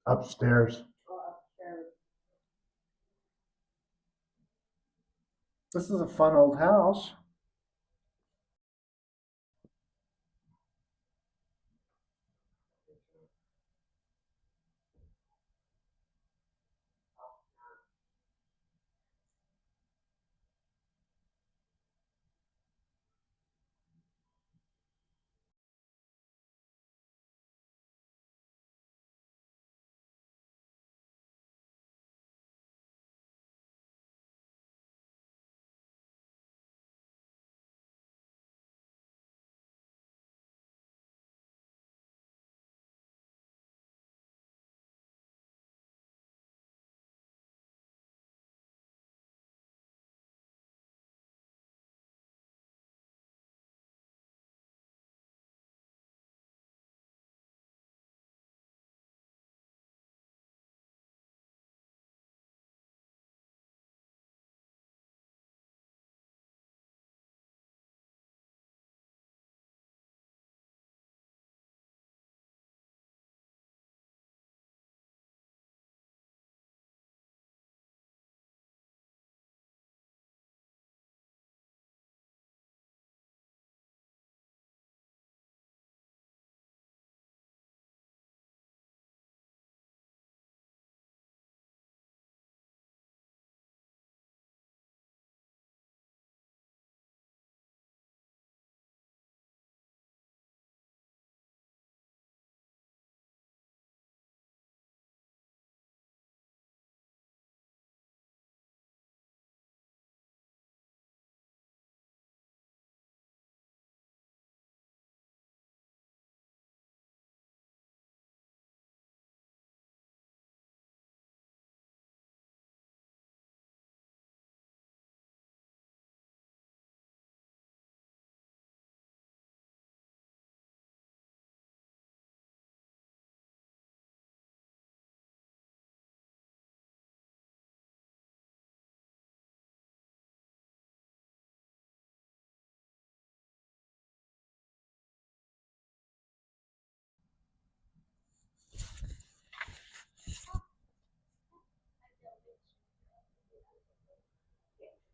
Upstairs. This is a fun old house.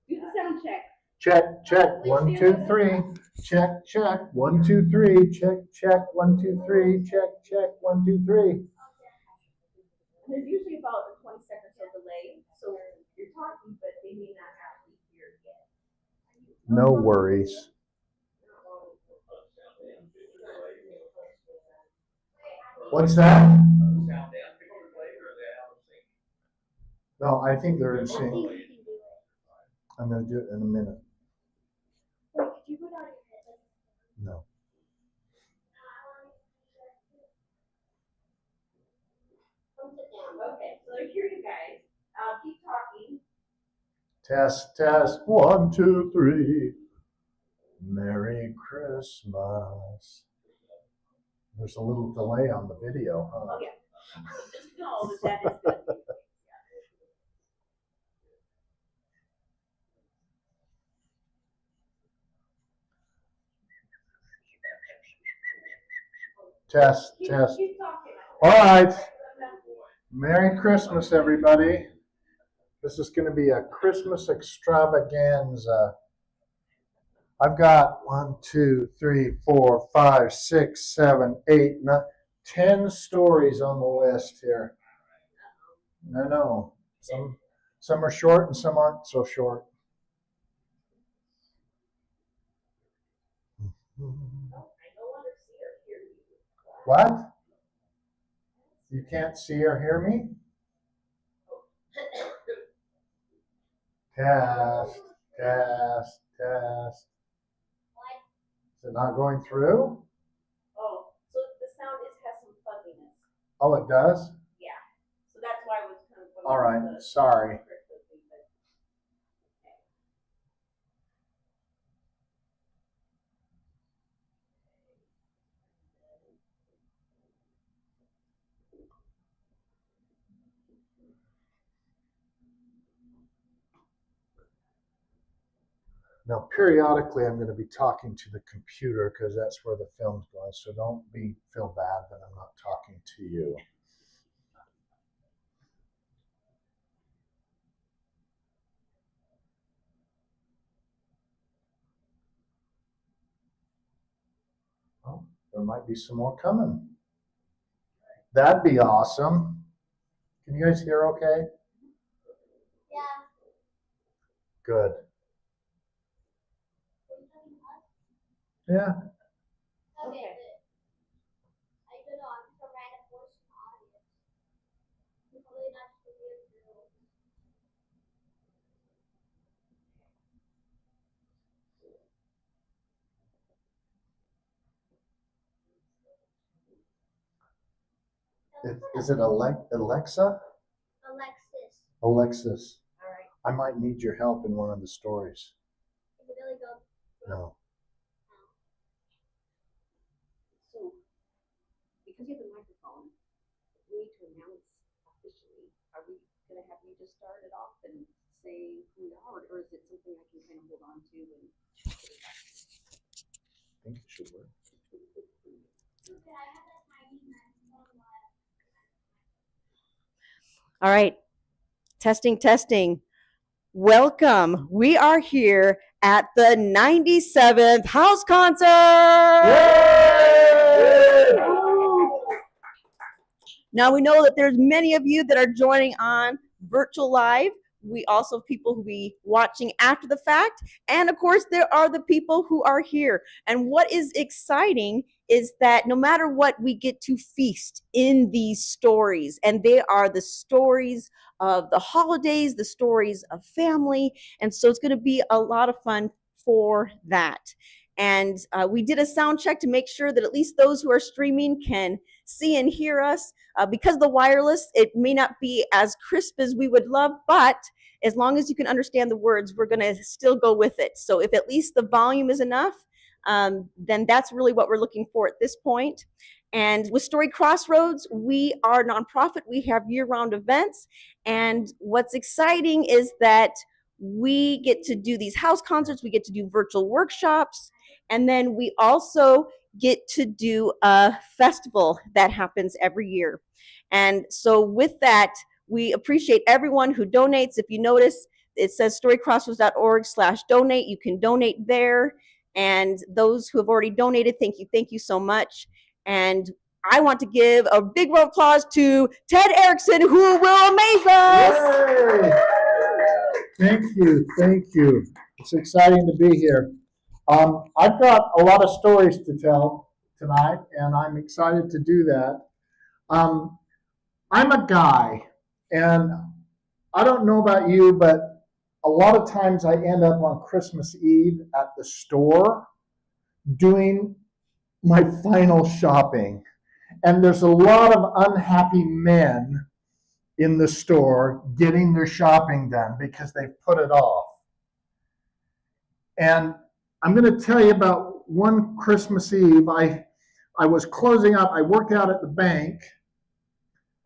Do the sound check. Check, 1, 2, 3. Check, 1, 2, 3. Check, 1, 2, 3. Check, 1, 2, 3. There's usually about a 20-second or so delay, so you're talking, but they may not actually hear it yet. No worries. What's that? No, I think they're in sync. I'm going to do it in a minute. No. Okay, so I hear you guys. Keep talking. Test, 1, 2, 3. Merry Christmas. There's a little delay on the video, huh? Oh, yeah. Just know that is good. Test. Keep talking. All right. Merry Christmas, everybody. This is going to be a Christmas extravaganza. I've got 1, 2, 3, 4, 5, 6, 7, 8, 9, 10 stories on the list here. I know. Some are short and some aren't so short. What? You can't see or hear me? Test, test, test. Is it not going through? Oh, so the sound has some fuzziness. Oh, it does? Yeah. So that's why I was kind of. All right, sorry. Now, periodically, I'm going to be talking to the computer because that's where the film's going. So don't feel bad that I'm not talking to you. Oh, there might be some more coming. That'd be awesome. Can you guys hear okay? Yeah. Good. Yeah. Okay. I don't know. I'm from random voice in the audience. Probably not to hear through. Is it Alexa? Alexis. Alexis. All right. I might need your help in one of the stories. Is it really good? No. So, because you have a microphone, we need to announce officially. Are we going to have you just start it off and say who you are, or is it something I can kind of hold on to and? I think it should work. All right. Testing, testing. Welcome. We are here at the 97th house concert. Now we know that there's many of you that are joining on virtual live. We also have people who will be watching after the fact. And of course, there are the people who are here. And what is exciting is that no matter what, we get to feast in these stories. And they are the stories of the holidays, the stories of family. And so it's going to be a lot of fun for that. And we did a sound check to make sure that at least those who are streaming can see and hear us. Because of the wireless, it may not be as crisp as we would love, but as long as you can understand the words, we're going to still go with it. So if at least the volume is enough, then that's really what we're looking for at this point. And with Story Crossroads, we are a nonprofit. We have year-round events. And what's exciting is that we get to do these house concerts. We get to do virtual workshops. And then we also get to do a festival that happens every year. And so with that, we appreciate everyone who donates. If you notice, it says storycrossroads.org/donate. You can donate there. And those who have already donated, thank you. Thank you so much. And I want to give a big round of applause to Ted Erekson, who will amaze us. Yay! Thank you. Thank you. It's exciting to be here. I've got a lot of stories to tell tonight, and I'm excited to do that. I'm a guy, and I don't know about you, but a lot of times I end up on Christmas Eve at the store doing my final shopping. And there's a lot of unhappy men in the store getting their shopping done because they've put it off. And I'm going to tell you about one Christmas Eve. I was closing up. I worked out at the bank,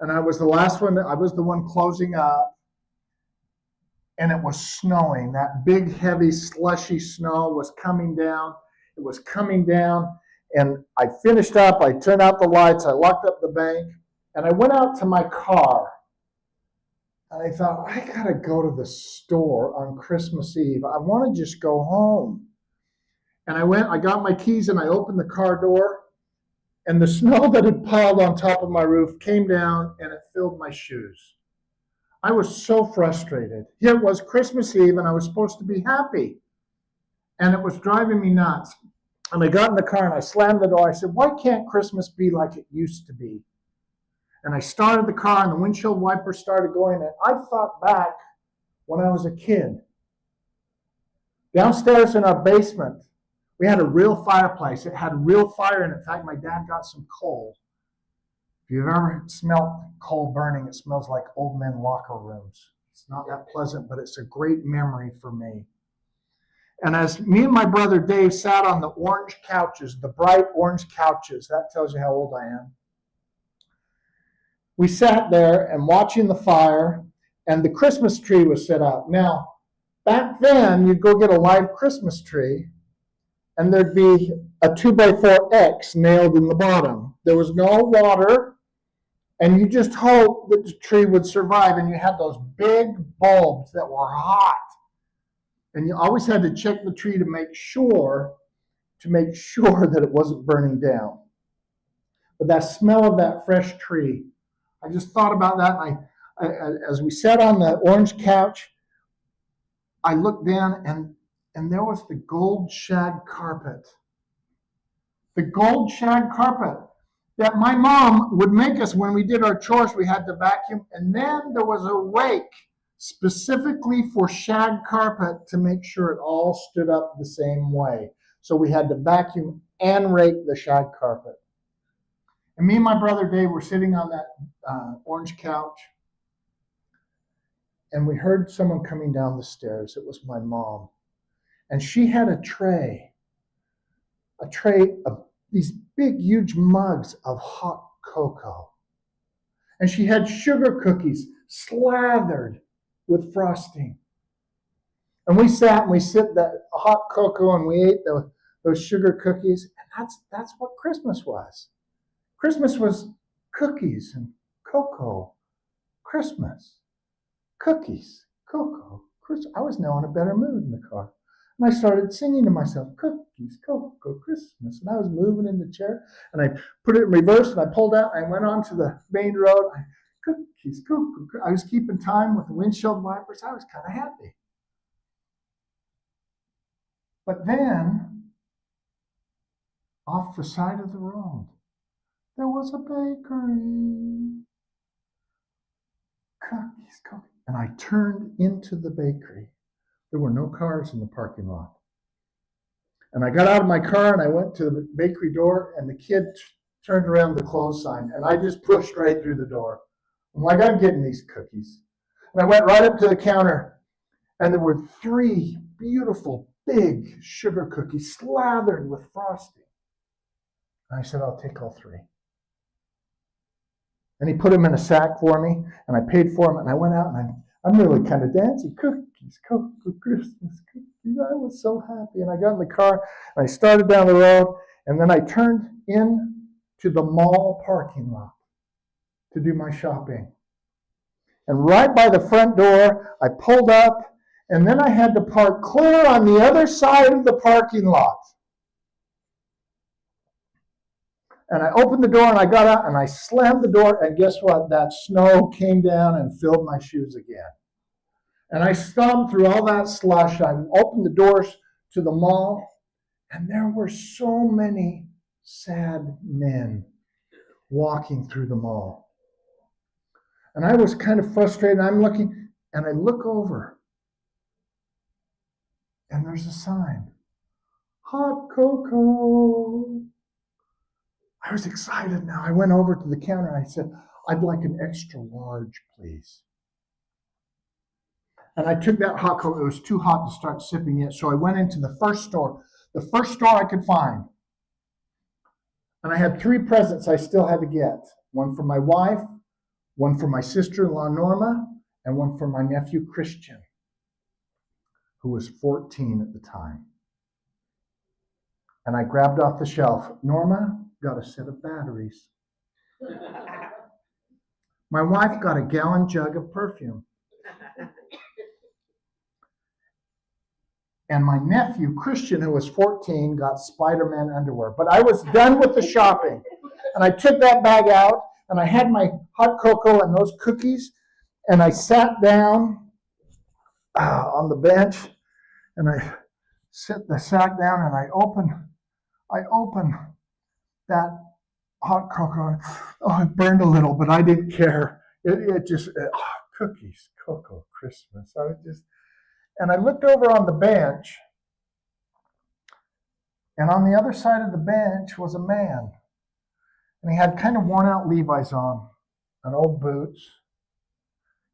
and I was the last one. I was the one closing up, and it was snowing. That big, heavy, slushy snow was coming down. It was coming down, and I finished up. I turned out the lights. I locked up the bank, and I went out to my car. And I thought, I gotta go to the store on Christmas Eve. I want to just go home. And I got my keys and I opened the car door, and the snow that had piled on top of my roof came down and it filled my shoes. I was so frustrated. Here it was Christmas Eve and I was supposed to be happy. And it was driving me nuts. And I got in the car and I slammed the door. I said, why can't Christmas be like it used to be? And I started the car and the windshield wiper started going. And I thought back when I was a kid. Downstairs in our basement, we had a real fireplace. It had real fire in it. In fact, my dad got some coal. If you've ever smelled coal burning, it smells like old men locker rooms. It's not that pleasant, but it's a great memory for me. And as me and my brother Dave sat on the orange couches, the bright orange couches, that tells you how old I am. We sat there and watching the fire, and the Christmas tree was set up. Now, back then, you'd go get a live Christmas tree, and there'd be a 2x4 X nailed in the bottom. There was no water, and you just hoped that the tree would survive, and you had those big bulbs that were hot. And you always had to check the tree to make sure that it wasn't burning down. But that smell of that fresh tree, I just thought about that. And as we sat on the orange couch, I looked down and there was the gold shag carpet. The gold shag carpet that my mom would make us when we did our chores. We had to vacuum. And then there was a rake specifically for shag carpet to make sure it all stood up the same way. So we had to vacuum and rake the shag carpet. And me and my brother Dave were sitting on that orange couch, and we heard someone coming down the stairs. It was my mom. And she had a tray of these big, huge mugs of hot cocoa. And she had sugar cookies slathered with frosting. And we sat and we sipped that hot cocoa and we ate those sugar cookies. And that's what Christmas was. Christmas was cookies and cocoa. Christmas. Cookies, cocoa, Christmas. I was now in a better mood in the car. And I started singing to myself, cookies, cocoa, Christmas. And I was moving in the chair and I put it in reverse and I pulled out and I went onto the main road. Cookies, cocoa. I was keeping time with the windshield wipers. I was kind of happy. But then, off the side of the road, there was a bakery. Cookies, cookies. And I turned into the bakery. There were no cars in the parking lot. And I got out of my car and I went to the bakery door and the kid turned around the close sign and I just pushed right through the door. I'm like, I'm getting these cookies. And I went right up to the counter and there were 3 beautiful big sugar cookies slathered with frosting. And I said, I'll take all 3. And he put them in a sack for me, and I paid for them, and I went out, and I'm really kind of dancing. Cookies, cocoa, Christmas cookies. I was so happy. And I got in the car, and I started down the road, and then I turned in to the mall parking lot to do my shopping. And right by the front door, I pulled up, and then I had to park clear on the other side of the parking lot. And I opened the door and I got out and I slammed the door and guess what? That snow came down and filled my shoes again. And I stomped through all that slush. I opened the doors to the mall and there were so many sad men walking through the mall. And I was kind of frustrated. I'm looking and I look over and there's a sign. Hot cocoa. I was excited now. I went over to the counter and I said, I'd like an extra large, please. And I took that hot cocoa. It was too hot to start sipping it. So I went into the first store I could find. And I had 3 presents I still had to get. One for my wife, one for my sister-in-law, Norma, and one for my nephew, Christian, who was 14 at the time. And I grabbed off the shelf, Norma got a set of batteries. My wife got a gallon jug of perfume. And my nephew, Christian, who was 14, got Spider-Man underwear. But I was done with the shopping. And I took that bag out, and I had my hot cocoa and those cookies, and I sat down on the bench, and I sat down, and I opened that hot cocoa. Oh, it burned a little, but I didn't care. Cookies, cocoa, Christmas. And I looked over on the bench, and on the other side of the bench was a man. And he had kind of worn out Levi's on, and old boots.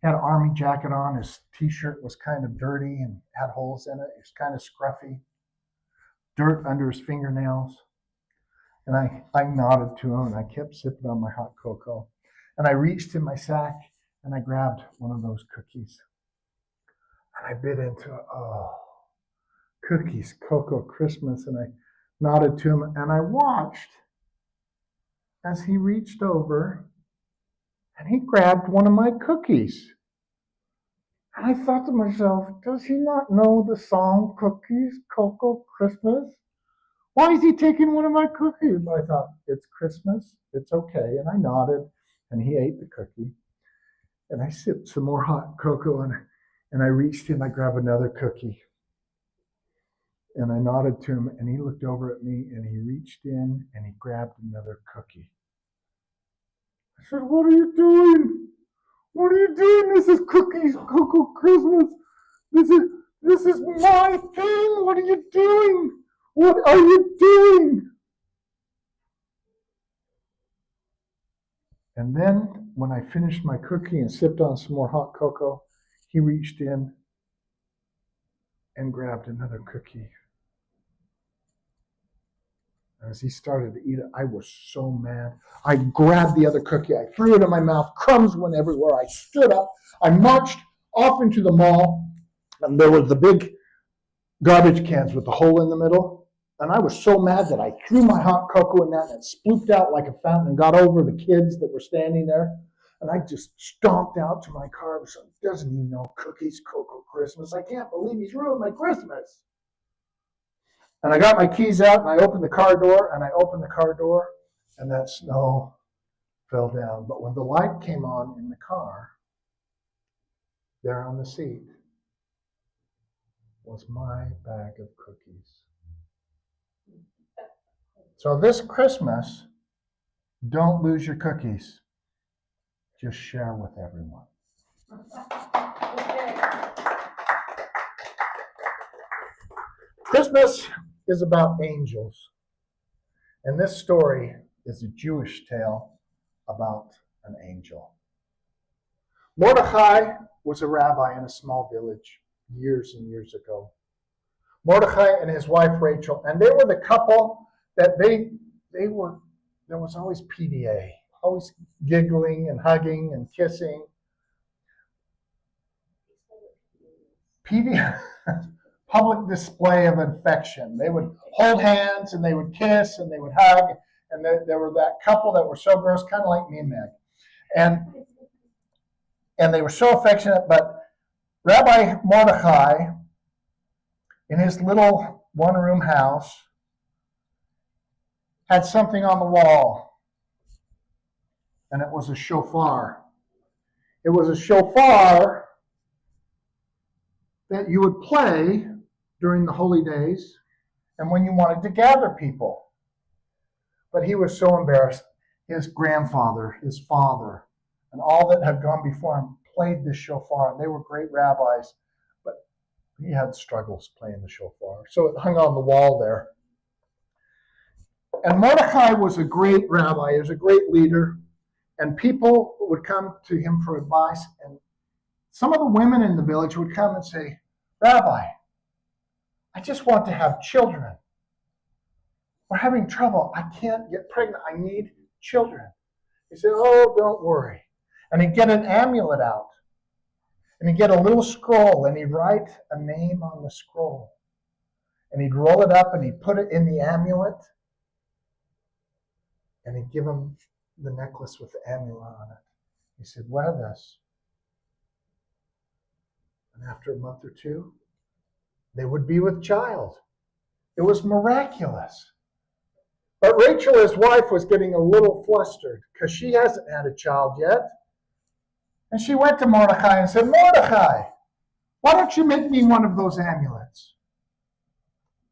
He had an army jacket on. His t-shirt was kind of dirty and had holes in it. He was kind of scruffy. Dirt under his fingernails. And I nodded to him, and I kept sipping on my hot cocoa. And I reached in my sack, and I grabbed one of those cookies. And I bit into it. Oh, cookies, cocoa, Christmas. And I nodded to him, and I watched as he reached over and he grabbed one of my cookies. And I thought to myself, does he not know the song, Cookies, Cocoa, Christmas? Why is he taking one of my cookies? But I thought, it's Christmas, it's okay. And I nodded, and he ate the cookie. And I sipped some more hot cocoa, and I reached in, I grabbed another cookie. And I nodded to him, and he looked over at me, and he reached in, and he grabbed another cookie. I said, what are you doing? What are you doing? This is Cookies, Cocoa, Christmas. This is my thing. What are you doing? What are you doing? And then when I finished my cookie and sipped on some more hot cocoa, he reached in and grabbed another cookie. As he started to eat it, I was so mad. I grabbed the other cookie. I threw it in my mouth. Crumbs went everywhere. I stood up. I marched off into the mall. And there were the big garbage cans with the hole in the middle. And I was so mad that I threw my hot cocoa in that, and it splooped out like a fountain and got over the kids that were standing there. And I just stomped out to my car. So doesn't he know Cookies, Cocoa, Christmas? I can't believe he's ruined my Christmas. And I got my keys out, and I opened the car door, and that snow fell down. But when the light came on in the car, there on the seat was my bag of cookies. So this Christmas, don't lose your cookies. Just share with everyone. Christmas is about angels. And this story is a Jewish tale about an angel. Mordecai was a rabbi in a small village years and years ago. Mordecai and his wife Rachel, and they were the couple that they were, there was always PDA, always giggling and hugging and kissing. PDA, public display of affection. They would hold hands and they would kiss and they would hug. And there were that couple that were so gross, kind of like me and Meg. And they were so affectionate, but Rabbi Mordecai, in his little one-room house, had something on the wall, and it was a shofar. It was a shofar that you would play during the holy days and when you wanted to gather people. But he was so embarrassed. His grandfather, his father, and all that had gone before him played the shofar, and they were great rabbis, but he had struggles playing the shofar. So it hung on the wall there. And Mordecai was a great rabbi, he was a great leader, and people would come to him for advice, and some of the women in the village would come and say, Rabbi, I just want to have children. We're having trouble. I can't get pregnant. I need children. He said, oh, don't worry. And he'd get an amulet out, and he'd get a little scroll, and he'd write a name on the scroll, and he'd roll it up, and he'd put it in the amulet, and he'd give him the necklace with the amulet on it. He said, wear this. And after a month or two, they would be with child. It was miraculous. But Rachel, his wife, was getting a little flustered because she hasn't had a child yet. And she went to Mordecai and said, Mordecai, why don't you make me one of those amulets?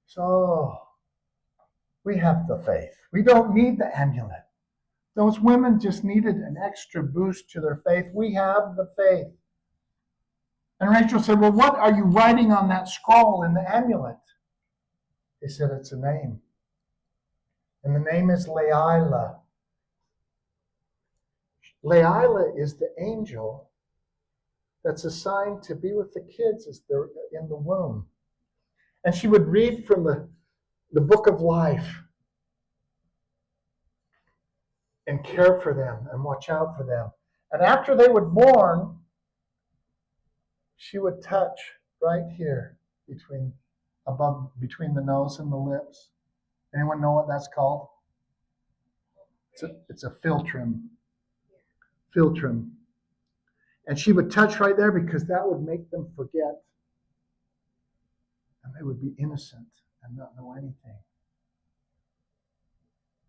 So we have the faith. We don't need the amulet. Those women just needed an extra boost to their faith. We have the faith. And Rachel said, well, what are you writing on that scroll in the amulet? He said, it's a name. And the name is Leila. Leila is the angel that's assigned to be with the kids as they're in the womb. And she would read from the book of life and care for them and watch out for them. And after they were born, she would touch right here between the nose and the lips. Anyone know what that's called? It's a philtrum. Philtrum. And she would touch right there because that would make them forget. And they would be innocent and not know anything.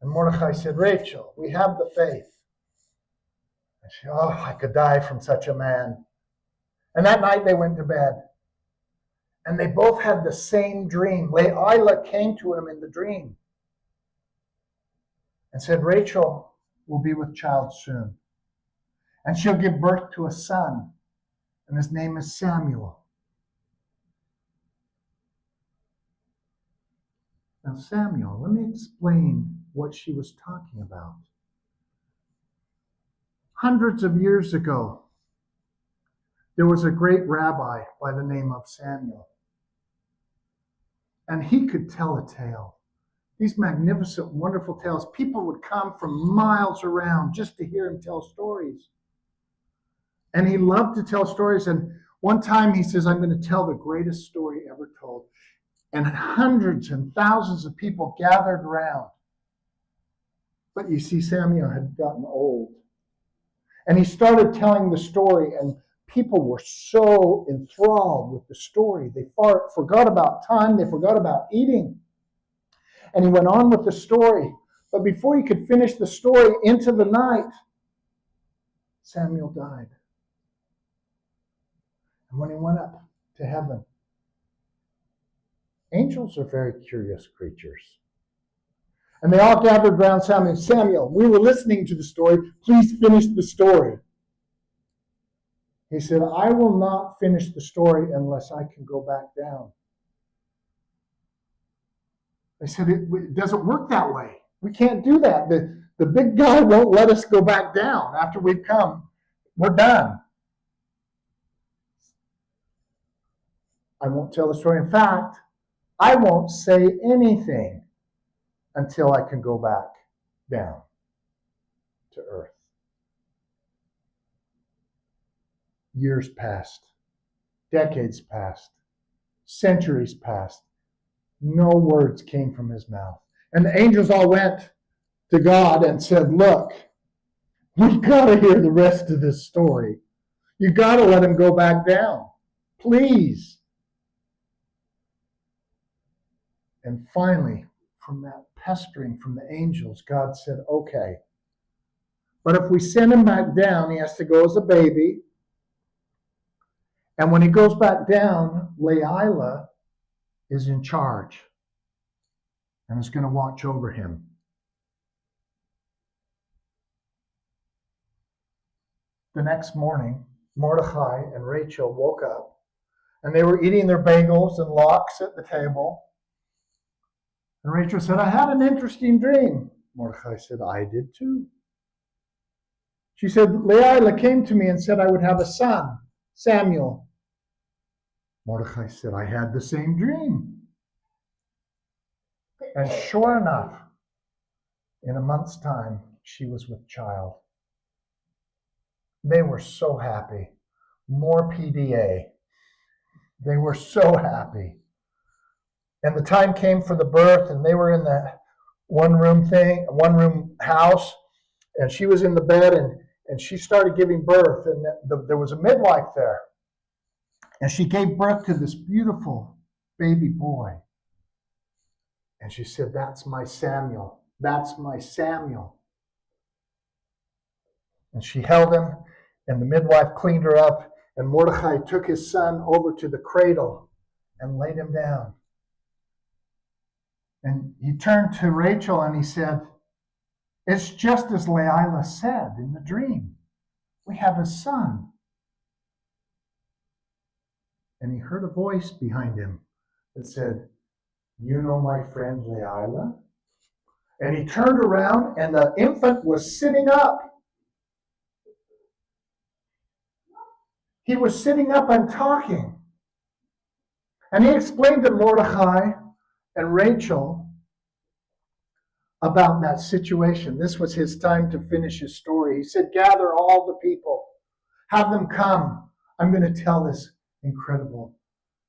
And Mordecai said, Rachel, we have the faith. And she, oh, I could die from such a man. And that night they went to bed. And they both had the same dream. Leila came to him in the dream and said, Rachel will be with child soon. And she'll give birth to a son. And his name is Samuel. Now, Samuel, let me explain what she was talking about. Hundreds of years ago, there was a great rabbi by the name of Samuel. And he could tell a tale. These magnificent, wonderful tales. People would come from miles around just to hear him tell stories. And he loved to tell stories. And one time he says, I'm going to tell the greatest story ever told. And hundreds and thousands of people gathered around. But you see, Samuel had gotten old. And he started telling the story, and people were so enthralled with the story. They forgot about time. They forgot about eating. And he went on with the story. But before he could finish the story into the night, Samuel died. And when he went up to heaven, angels are very curious creatures. And they all gathered around Samuel. Samuel, we were listening to the story. Please finish the story. He said, I will not finish the story unless I can go back down. They said, it doesn't work that way. We can't do that. The big guy won't let us go back down. After we've come, we're done. I won't tell the story. In fact, I won't say anything until I can go back down to earth. Years passed, decades passed, centuries passed. No words came from his mouth. And the angels all went to God and said, look, we've got to hear the rest of this story. You've got to let him go back down. Please. And finally, from that pestering from the angels, God said, okay. But if we send him back down, he has to go as a baby. And when he goes back down, Leila is in charge and is going to watch over him. The next morning, Mordecai and Rachel woke up, and they were eating their bagels and lox at the table. And Rachel said, I had an interesting dream. Mordecai said, I did too. She said, Leila came to me and said I would have a son, Samuel. Mordecai said, I had the same dream. And sure enough, in a month's time, she was with child. They were so happy. More PDA. They were so happy. And the time came for the birth, and they were in the one-room house, and she was in the bed, and she started giving birth, and there was a midwife there. And she gave birth to this beautiful baby boy. And she said, that's my Samuel. That's my Samuel. And she held him, and the midwife cleaned her up, and Mordecai took his son over to the cradle and laid him down. And he turned to Rachel and he said, it's just as Leila said in the dream. We have a son. And he heard a voice behind him that said, you know my friend Leila? And he turned around and the infant was sitting up. He was sitting up and talking. And he explained to Mordecai and Rachel about that situation. This was his time to finish his story. He said, gather all the people. Have them come. I'm going to tell this incredible,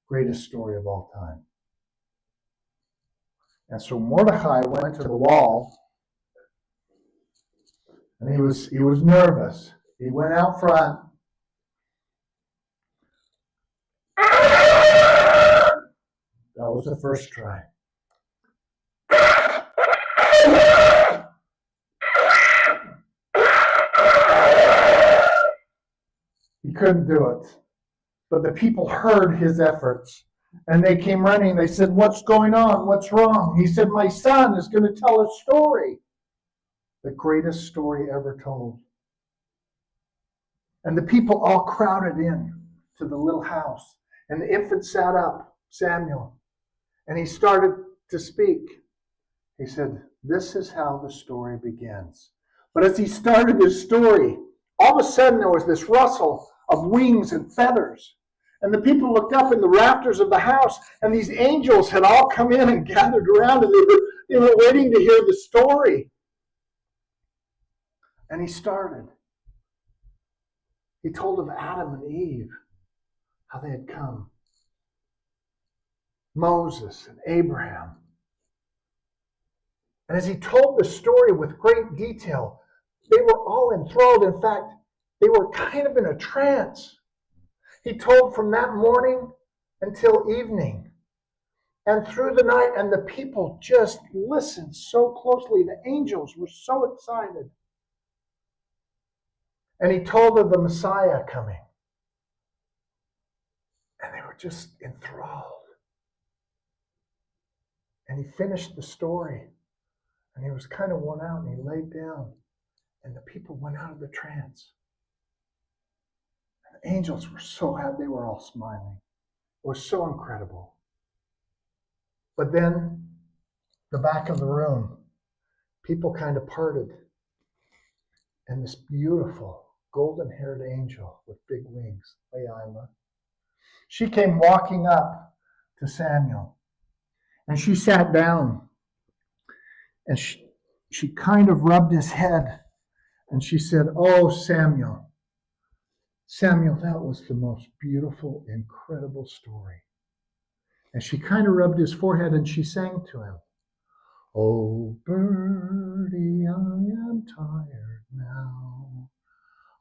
greatest story of all time. And so Mordecai went to the wall, and he was nervous. He went out front. That was the first try. He couldn't do it. But the people heard his efforts. And they came running. They said, what's going on? What's wrong? He said, my son is going to tell a story. The greatest story ever told. And the people all crowded in to the little house. And the infant sat up, Samuel. And he started to speak. He said, this is how the story begins. But as he started his story, all of a sudden there was this rustle of wings and feathers. And the people looked up in the rafters of the house, and these angels had all come in and gathered around, and they were waiting to hear the story. And he started. He told of Adam and Eve, how they had come. Moses and Abraham. And as he told the story with great detail, they were all enthralled. In fact, they were kind of in a trance. He told from that morning until evening and through the night, and the people just listened so closely. The angels were so excited. And he told of the Messiah coming. And they were just enthralled. And he finished the story. And he was kind of worn out, and he laid down. And the people went out of the trance. And the angels were so happy. They were all smiling. It was so incredible. But then, the back of the room, people kind of parted. And this beautiful, golden-haired angel with big wings, Leila, she came walking up to Samuel. And she sat down. And she kind of rubbed his head. And she said, oh, Samuel, that was the most beautiful, incredible story. And she kind of rubbed his forehead and she sang to him, oh, birdie, I am tired now.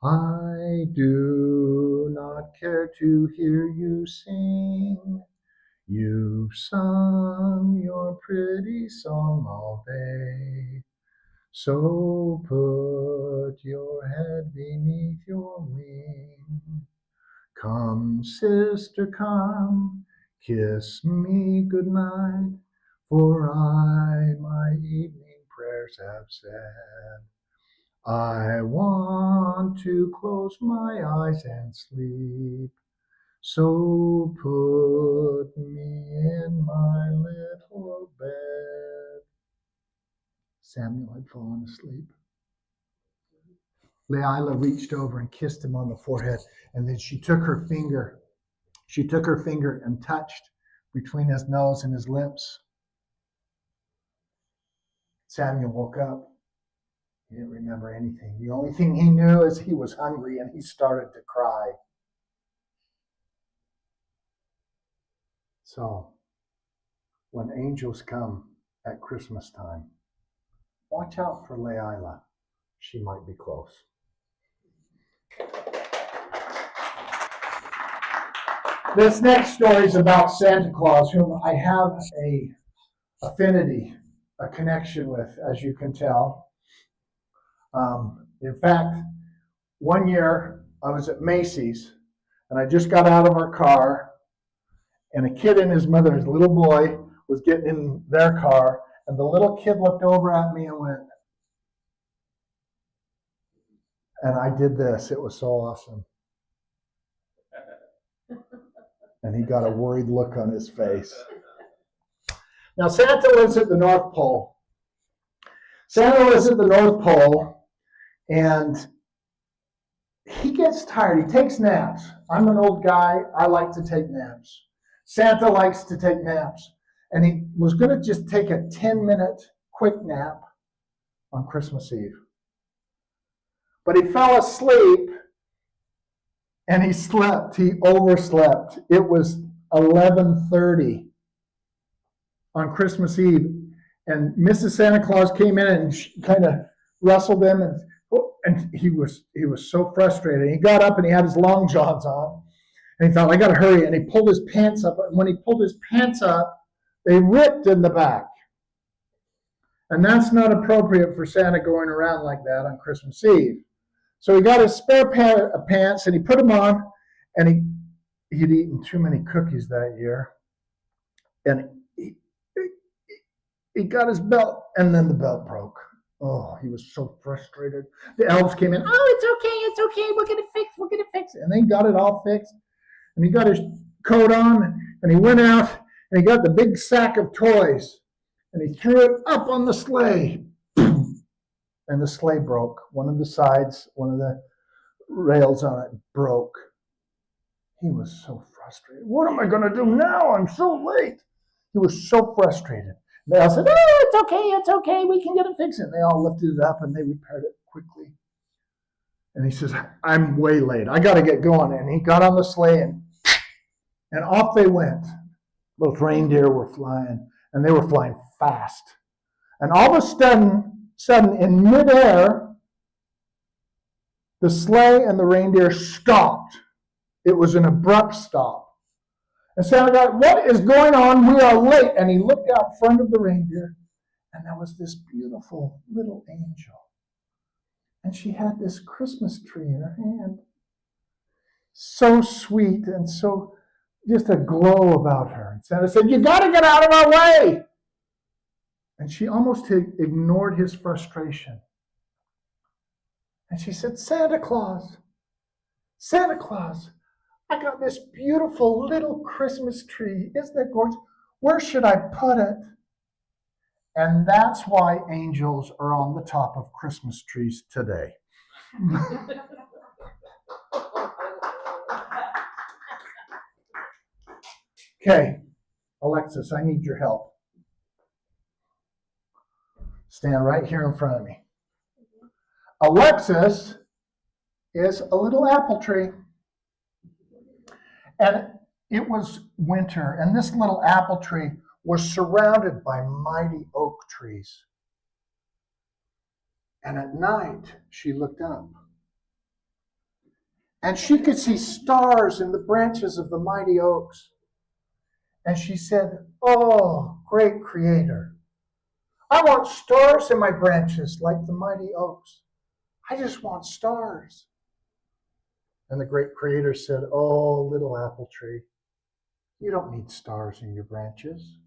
I do not care to hear you sing. You've sung your pretty song all day. So put your head beneath your wing. Come, sister, come, kiss me goodnight, for I my evening prayers have said. I want to close my eyes and sleep, so put me in my little bed. Samuel had fallen asleep. Leila reached over and kissed him on the forehead, and then she took her finger and touched between his nose and his lips. Samuel woke up. He didn't remember anything. The only thing he knew is he was hungry, and he started to cry. So, when angels come at Christmas time, watch out for Leila. She might be close. This next story is about Santa Claus, whom I have a affinity, a connection with, as you can tell. In fact, one year I was at Macy's, and I just got out of our car, and a kid and his mother, his little boy, was getting in their car, and the little kid looked over at me and went, and I did this. It was so awesome. And he got a worried look on his face. Now, Santa lives at the North Pole. Santa lives at the North Pole, and he gets tired. He takes naps. I'm an old guy. I like to take naps. Santa likes to take naps. And he was going to just take a 10-minute quick nap on Christmas Eve. But he fell asleep, and he slept. He overslept. It was 11:30 on Christmas Eve. And Mrs. Santa Claus came in and she kind of rustled him, and he was so frustrated. He got up and he had his long johns on, and he thought, I got to hurry. And he pulled his pants up. And when he pulled his pants up, they ripped in the back. And that's not appropriate for Santa going around like that on Christmas Eve. So he got his spare pair of pants and he put them on, and he'd eaten too many cookies that year. And he got his belt, and then the belt broke. Oh, he was so frustrated. The elves came in. Oh, it's okay. We're going to fix it. And they got it all fixed. And he got his coat on, and he went out, and he got the big sack of toys, and he threw it up on the sleigh. And the sleigh broke. One of the sides, one of the rails on it broke. He was so frustrated. What am I going to do now? I'm so late. He was so frustrated. They all said, oh, it's okay. We can get it fixed. And they all lifted it up, and they repaired it quickly. And he says, I'm way late. I got to get going. And he got on the sleigh, and off they went. Both reindeer were flying, and they were flying fast. And all of a sudden, in midair, the sleigh and the reindeer stopped. It was an abrupt stop. And Santa got, what is going on? We are late. And he looked out front of the reindeer, and there was this beautiful little angel. And she had this Christmas tree in her hand. So sweet and so just a glow about her. And Santa said, you got to get out of our way. And she almost ignored his frustration. And she said, Santa Claus, I got this beautiful little Christmas tree. Isn't it gorgeous? Where should I put it? And that's why angels are on the top of Christmas trees today. Okay, Alexis, I need your help. Stand right here in front of me. Alexis is a little apple tree. And it was winter, and this little apple tree was surrounded by mighty oak trees. And at night, she looked up. And she could see stars in the branches of the mighty oaks. And she said, oh, great Creator, I want stars in my branches like the mighty oaks. I just want stars. And the great Creator said, oh, little apple tree, you don't need stars in your branches.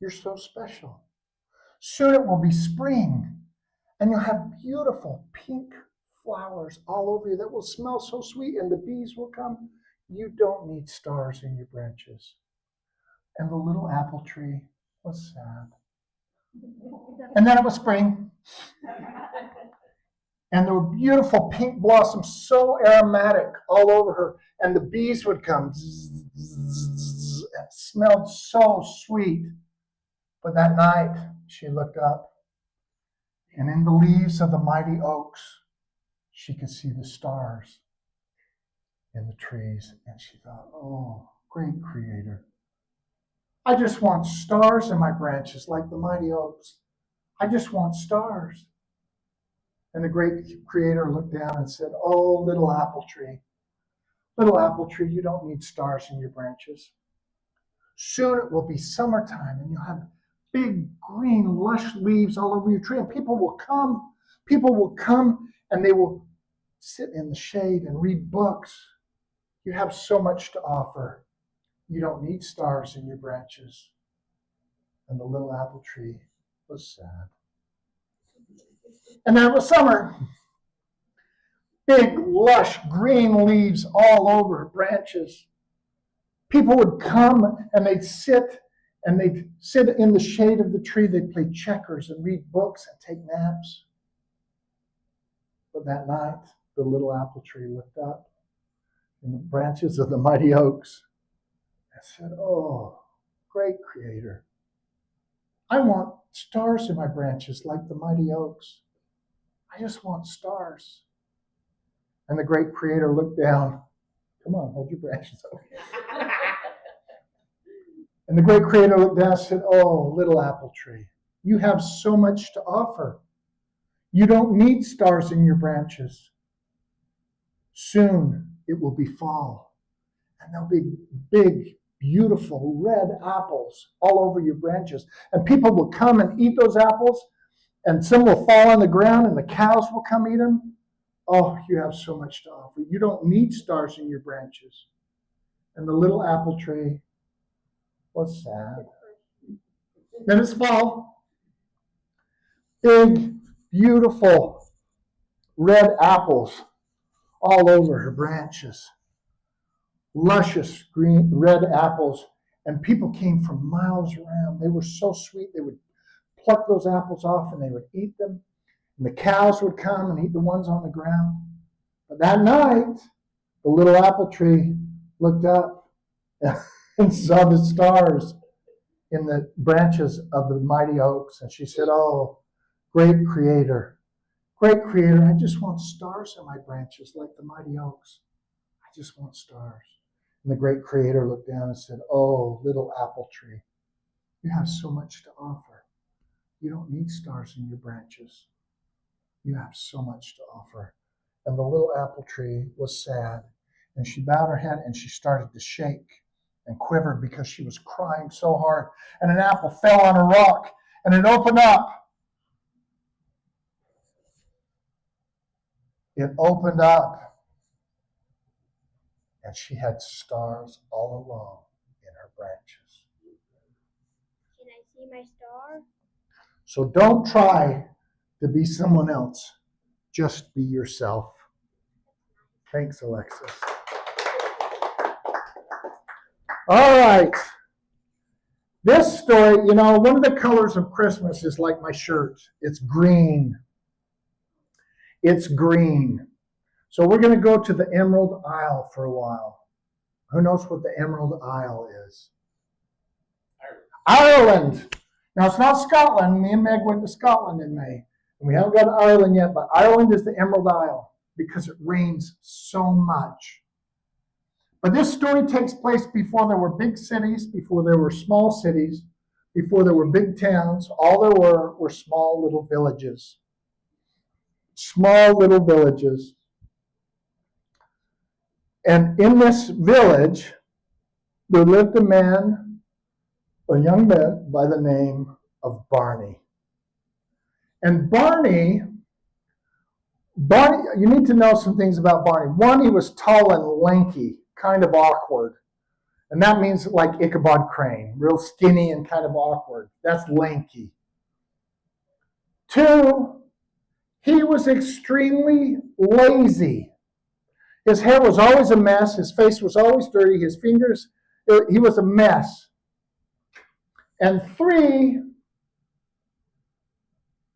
You're so special. Soon it will be spring, and you'll have beautiful pink flowers all over you that will smell so sweet, and the bees will come. You don't need stars in your branches. And the little apple tree was sad. And then it was spring. And there were beautiful pink blossoms, so aromatic all over her. And the bees would come. Zzz, zzz, zzz, and it smelled so sweet. But that night, she looked up. And in the leaves of the mighty oaks, she could see the stars in the trees. And she thought, oh, great Creator, I just want stars in my branches like the mighty oaks. I just want stars. And the great Creator looked down and said, oh, little apple tree, Little apple tree, you don't need stars in your branches. Soon it will be summertime and you'll have big, green, lush leaves all over your tree. And people will come and they will sit in the shade and read books. You have so much to offer. You don't need stars in your branches. And the little apple tree was sad. And then it was summer. Big, lush, green leaves all over branches. People would come and they'd sit in the shade of the tree. They'd play checkers and read books and take naps. But that night, the little apple tree looked up in the branches of the mighty oaks and said, "Oh, great Creator, I want stars in my branches like the mighty oaks. I just want stars." And the great Creator looked down. Come on, hold your branches up. And the great Creator looked down and said, "Oh, little apple tree, you have so much to offer. You don't need stars in your branches. Soon it will be fall, and there'll be big, beautiful red apples all over your branches. And people will come and eat those apples, and some will fall on the ground, and the cows will come eat them. Oh, you have so much to offer. You don't need stars in your branches." And the little apple tree was sad. Then it's fall. Big, beautiful red apples all over her branches. Luscious green red apples. And people came from miles around. They were so sweet. They would pluck those apples off and they would eat them. And the cows would come and eat the ones on the ground. But that night, the little apple tree looked up and saw the stars in the branches of the mighty oaks. And she said, "Oh, great Creator, I just want stars in my branches like the mighty oaks. I just want stars." And the great Creator looked down and said, "Oh, little apple tree, you have so much to offer. You don't need stars in your branches. You have so much to offer." And the little apple tree was sad. And she bowed her head and she started to shake and quiver because she was crying so hard. And an apple fell on a rock and it opened up. It opened up. And she had stars all along in her branches. Can I see my star? So don't try to be someone else. Just be yourself. Thanks, Alexis. All right. This story, one of the colors of Christmas is like my shirt. It's green. It's green. So we're going to go to the Emerald Isle for a while. Who knows what the Emerald Isle is? Ireland. Now, it's not Scotland. Me and Meg went to Scotland in May. And we haven't got to Ireland yet, but Ireland is the Emerald Isle because it rains so much. But this story takes place before there were big cities, before there were small cities, before there were big towns. All there were small little villages. Small little villages. And in this village, there lived a young man by the name of Barney. And Barney, you need to know some things about Barney. One, he was tall and lanky, kind of awkward. And that means like Ichabod Crane, real skinny and kind of awkward. That's lanky. Two, he was extremely lazy. His hair was always a mess. His face was always dirty. His fingers, he was a mess. And three,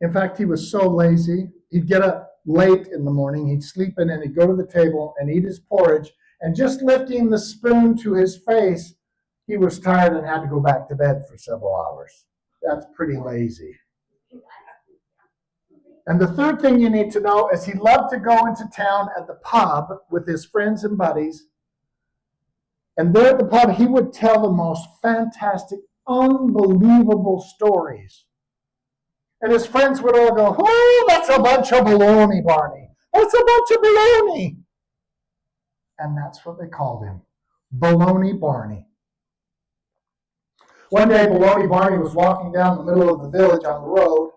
in fact, he was so lazy, he'd get up late in the morning, he'd sleep in, and he'd go to the table and eat his porridge. And just lifting the spoon to his face, he was tired and had to go back to bed for several hours. That's pretty lazy. And the third thing you need to know is he loved to go into town at the pub with his friends and buddies. And there at the pub, he would tell the most fantastic, unbelievable stories. And his friends would all go, "Oh, that's a bunch of baloney, Barney. That's a bunch of baloney." And that's what they called him, Baloney Barney. One day, Baloney Barney was walking down the middle of the village on the road,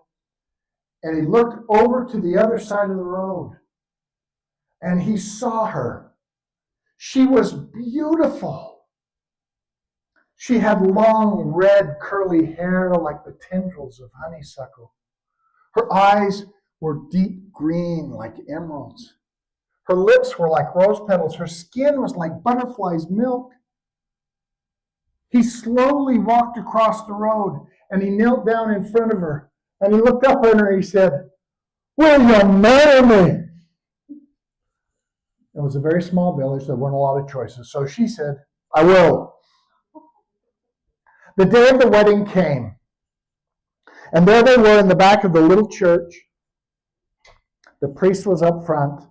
and he looked over to the other side of the road, and he saw her. She was beautiful. She had long, red, curly hair like the tendrils of honeysuckle. Her eyes were deep green like emeralds. Her lips were like rose petals. Her skin was like butterfly's milk. He slowly walked across the road, and he knelt down in front of her, and he looked up at her and he said, "Will you marry me?" It was a very small village. There weren't a lot of choices. So she said, "I will." The day of the wedding came, and there they were in the back of the little church. The priest was up front,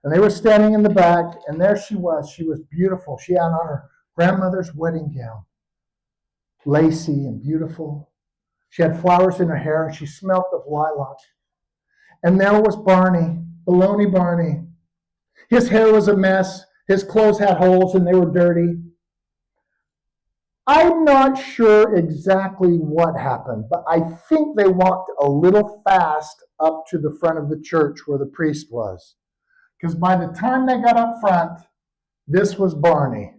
and they were standing in the back, and there she was. She was beautiful. She had on her grandmother's wedding gown, lacy and beautiful. She had flowers in her hair, and she smelt of lilac. And there was Barney, Baloney Barney. His hair was a mess. His clothes had holes, and they were dirty. I'm not sure exactly what happened, but I think they walked a little fast up to the front of the church where the priest was. Because by the time they got up front, this was Barney.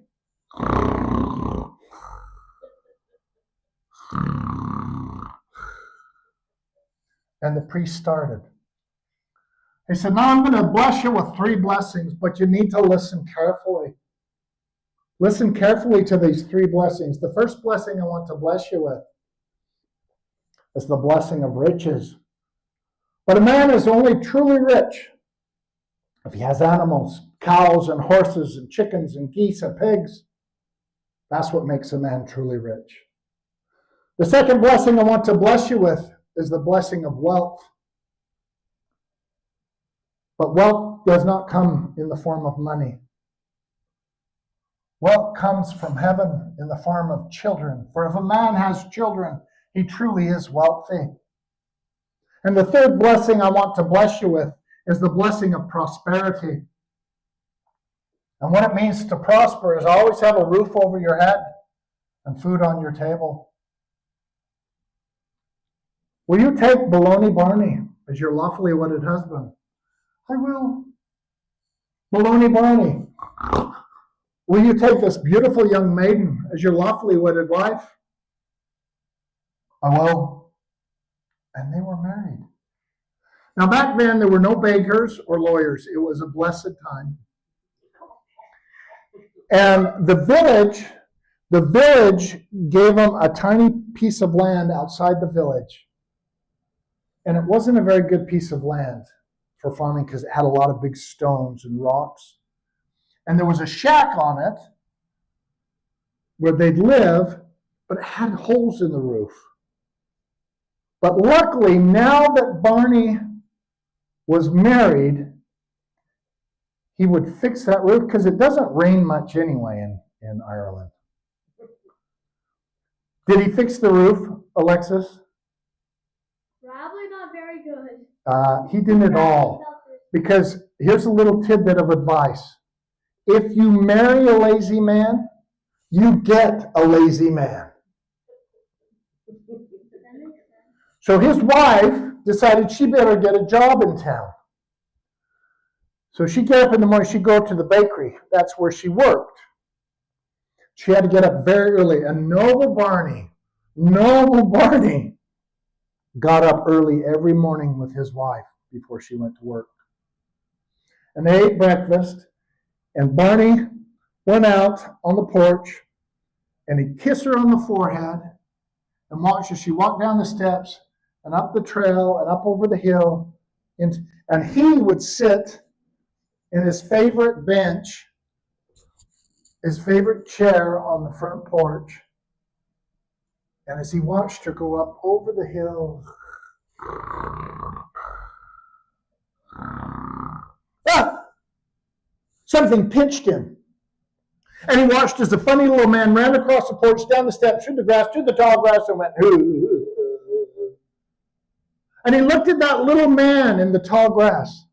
And the priest started. He said, "Now I'm going to bless you with 3 blessings, but you need to listen carefully. Listen carefully to these 3 blessings. The first blessing I want to bless you with is the blessing of riches. But a man is only truly rich if he has animals, cows and horses and chickens and geese and pigs. That's what makes a man truly rich. The second blessing I want to bless you with is the blessing of wealth. But wealth does not come in the form of money. Wealth comes from heaven in the form of children. For if a man has children, he truly is wealthy. And the third blessing I want to bless you with is the blessing of prosperity. And what it means to prosper is always have a roof over your head and food on your table. Will you take Baloney Barney as your lawfully wedded husband? I will. Baloney Barney, will you take this beautiful young maiden as your lawfully wedded wife? I will. And they were married. Now back then there were no bakers or lawyers. It was a blessed time. And the village gave them a tiny piece of land outside the village. And it wasn't a very good piece of land for farming because it had a lot of big stones and rocks. And there was a shack on it where they'd live, but it had holes in the roof. But luckily, now that Barney was married, he would fix that roof because it doesn't rain much anyway in Ireland. Did he fix the roof, Alexis? Probably not very good. He did it all. Because here's a little tidbit of advice. If you marry a lazy man, you get a lazy man. So his wife decided she better get a job in town. So she'd get up in the morning, she'd go to the bakery. That's where she worked. She had to get up very early. And Noble Barney got up early every morning with his wife before she went to work. And they ate breakfast, and Barney went out on the porch, and he'd kiss her on the forehead, and watch as she walked down the steps, and up the trail, and up over the hill, and he would sit in his favorite bench, his favorite chair on the front porch, and as he watched her go up over the hill, something pinched him. And he watched as the funny little man ran across the porch, down the steps, through the grass, through the tall grass, and went, "Hoo." And he looked at that little man in the tall grass.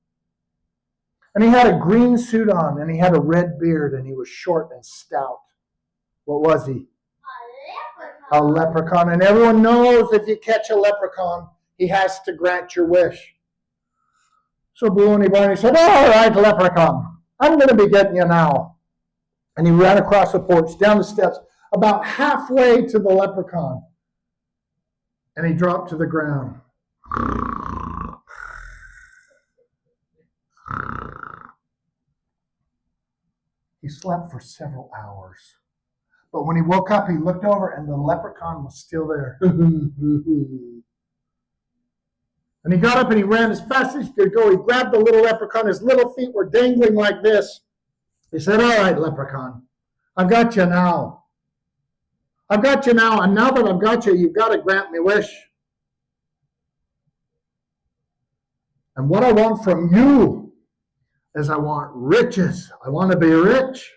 And he had a green suit on, and he had a red beard, and he was short and stout. What was he? A A leprechaun. leprechaun. And everyone knows if you catch a leprechaun, he has to grant your wish. So Baloney Barney said, all right, leprechaun, I'm going to be getting you now. And he ran across the porch, down the steps, about halfway to the leprechaun. And he dropped to the ground. He slept for several hours. But when he woke up, he looked over and the leprechaun was still there. And he got up and he ran as fast as he could go. He grabbed the little leprechaun. His little feet were dangling like this. He said, all right, leprechaun, I've got you now. I've got you now. And now that I've got you, you've got to grant me wish. And what I want from you is I want riches. I want to be rich.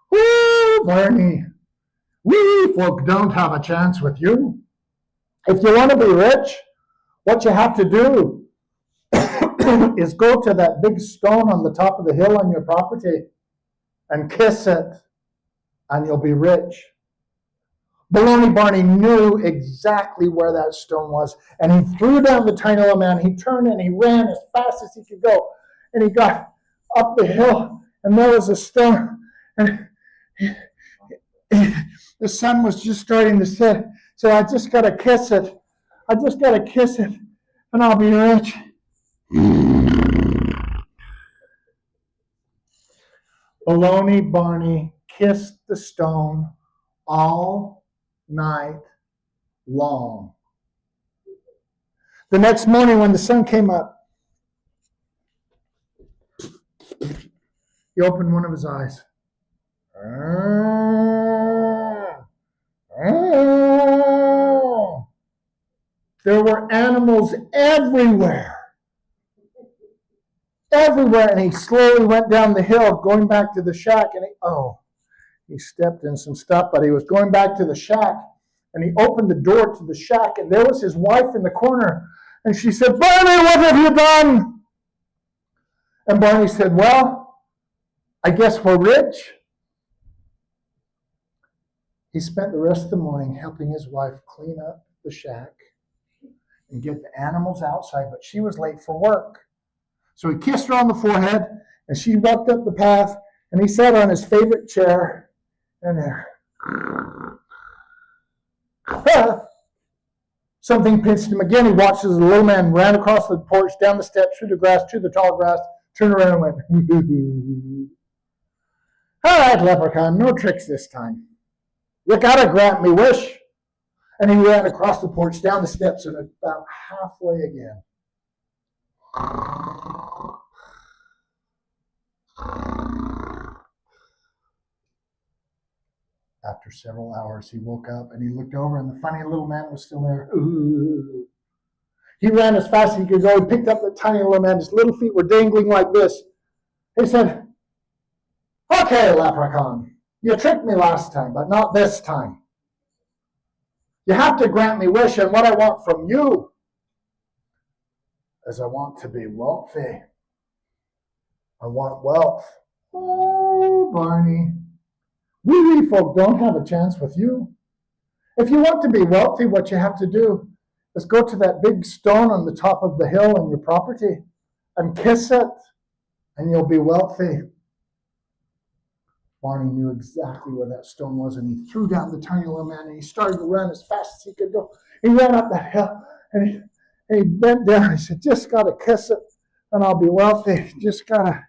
Woo, Barney. We folk don't have a chance with you. If you want to be rich, what you have to do is go to that big stone on the top of the hill on your property and kiss it, and you'll be rich. Baloney Barney knew exactly where that stone was, and he threw down the tiny little man. He turned and he ran as fast as he could go, and he got up the hill, and there was a stone, and the sun was just starting to set. So I just got to kiss it. I just got to kiss it, and I'll be rich. Baloney Barney kissed the stone all night long. The next morning when the sun came up, he opened one of his eyes. There were animals everywhere. Everywhere. And he slowly went down the hill, going back to the shack. And he stepped in some stuff, but he was going back to the shack. And he opened the door to the shack, and there was his wife in the corner. And she said, Barney, what have you done? And Barney said, well, I guess we're rich. He spent the rest of the morning helping his wife clean up the shack and get the animals outside, but she was late for work. So he kissed her on the forehead, and she walked up the path, and he sat on his favorite chair, and there. Something pinched him again. He watched as the little man ran across the porch, down the steps, through the grass, to the tall grass, turned around and went, all right, leprechaun, no tricks this time. You gotta grant me wish. And he ran across the porch, down the steps, and about halfway again. After several hours, he woke up and he looked over, and the funny little man was still there. Ooh. He ran as fast as he could go. He picked up the tiny little man. His little feet were dangling like this. He said, okay, leprechaun, you tricked me last time, but not this time. You have to grant me wish, and what I want from you is I want to be wealthy. I want wealth. Oh, Barney, we folk don't have a chance with you. If you want to be wealthy, what you have to do is go to that big stone on the top of the hill on your property and kiss it, and you'll be wealthy. Barney knew exactly where that stone was, and he threw down the tiny little man, and he started to run as fast as he could go. He ran up that hill, and he bent down. He said, just got to kiss it, and I'll be wealthy. Just got to.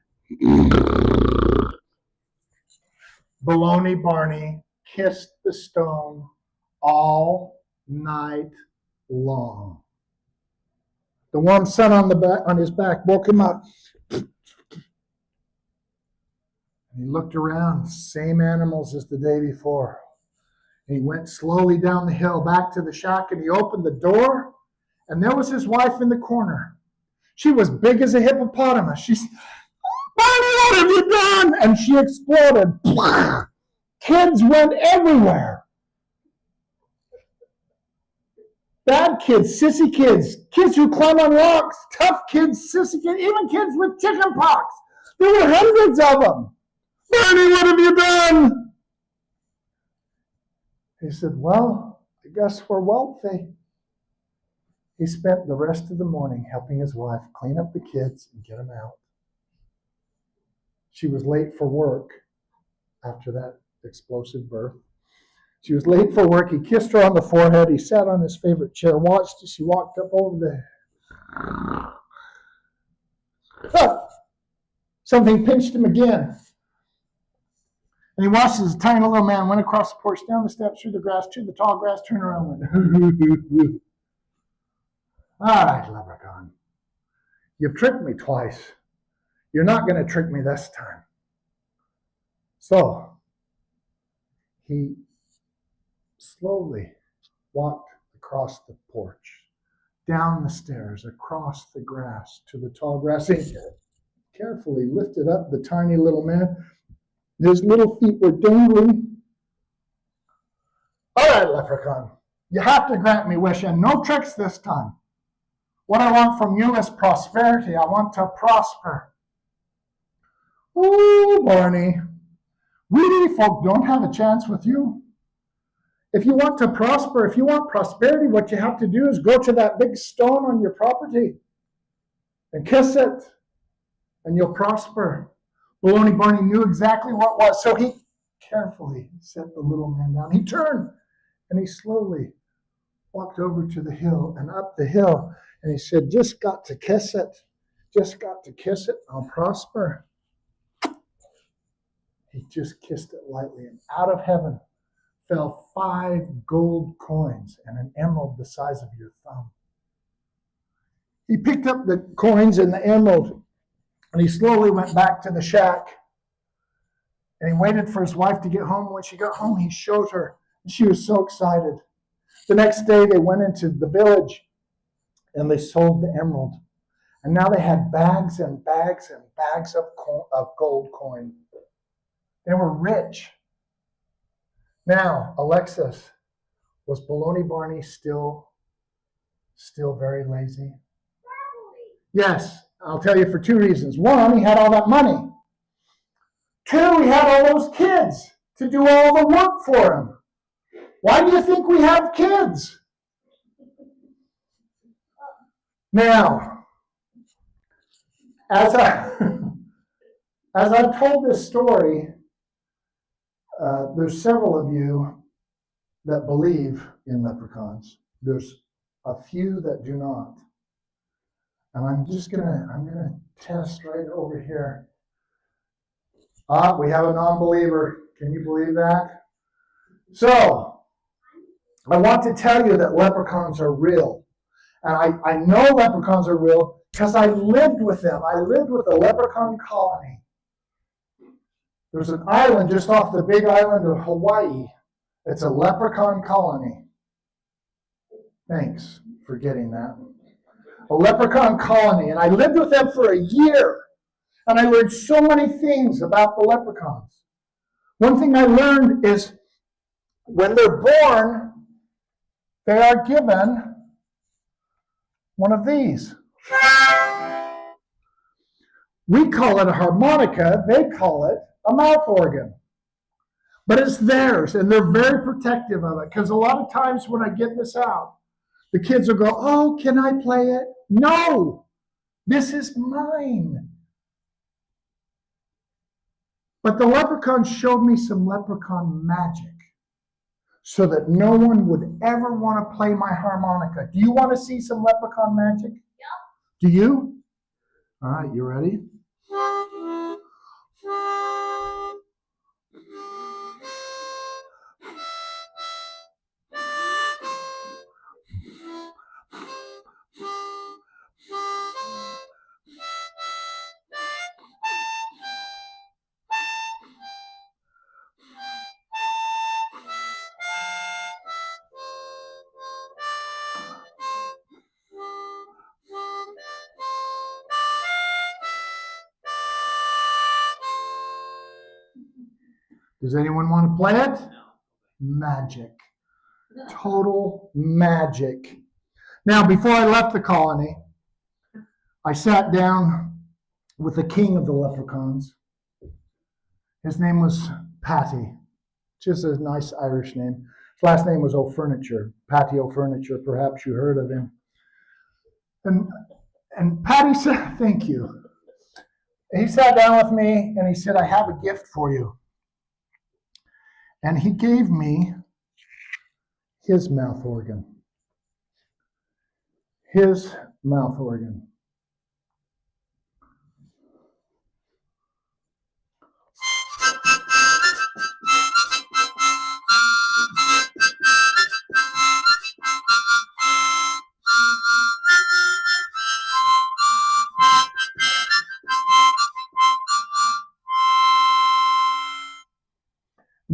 Baloney Barney kissed the stone all night long. The warm sun on his back woke him up. And he looked around, same animals as the day before. And he went slowly down the hill back to the shack, and he opened the door, and there was his wife in the corner. She was big as a hippopotamus. She said, Barney, what have you done? And she exploded. Kids went everywhere. Bad kids, sissy kids, kids who climb on rocks, tough kids, sissy kids, even kids with chicken pox. There were hundreds of them. Bernie, what have you done? He said, well, I guess we're wealthy. He spent the rest of the morning helping his wife clean up the kids and get them out. She was late for work after that explosive birth. She was late for work. He kissed her on the forehead. He sat on his favorite chair, watched as she walked up over the... Ah! Something pinched him again. And he watched as a tiny little man went across the porch, down the steps, through the grass, to the tall grass, turned around and went, all right, leprechaun. You've tricked me twice. You're not going to trick me this time. So, he slowly walked across the porch, down the stairs, across the grass, to the tall grass. He carefully lifted up the tiny little man. His little feet were dangling. All right, leprechaun, you have to grant me wish, and no tricks this time. What I want from you is prosperity. I want to prosper. Oh, Barney, greedy folk don't have a chance with you. If you want to prosper, if you want prosperity, what you have to do is go to that big stone on your property and kiss it, and you'll prosper. Baloney Barney knew exactly what it was, so he carefully set the little man down. He turned, and he slowly walked over to the hill and up the hill, and he said, just got to kiss it. Just got to kiss it, I'll prosper. He just kissed it lightly, and out of heaven fell 5 gold coins and an emerald the size of your thumb. He picked up the coins and the emerald, and he slowly went back to the shack. And he waited for his wife to get home. When she got home, he showed her, and she was so excited. The next day, they went into the village, and they sold the emerald. And now they had bags and bags and bags of gold coin. They were rich. Now, Alexis, was Baloney Barney still very lazy? Yes, I'll tell you for 2 reasons. 1, he had all that money. 2, he had all those kids to do all the work for him. Why do you think we have kids? Now, as I've told this story, there's several of you that believe in leprechauns. There's a few that do not. And I'm gonna test right over here. We have a non-believer. Can you believe that? So, I want to tell you that leprechauns are real. And I know leprechauns are real because I lived with them. I lived with a leprechaun colony. There's an island just off the big island of Hawaii. It's a leprechaun colony. Thanks for getting that. A leprechaun colony. And I lived with them for a year. And I learned so many things about the leprechauns. One thing I learned is when they're born, they are given one of these. We call it a harmonica. They call it a mouth organ. But it's theirs, and they're very protective of it. Because a lot of times when I get this out, the kids will go, oh, can I play it? No, this is mine. But the leprechaun showed me some leprechaun magic so that no one would ever want to play my harmonica. Do you want to see some leprechaun magic? Yeah. Do you? All right, you ready? Does anyone want to play it? No. Magic. Total magic. Now, before I left the colony, I sat down with the king of the leprechauns. His name was Patty, just a nice Irish name. His last name was O'Furniture, Patty O'Furniture. Perhaps you heard of him. And Patty said, thank you. He sat down with me and he said, I have a gift for you. And he gave me his mouth organ. His mouth organ.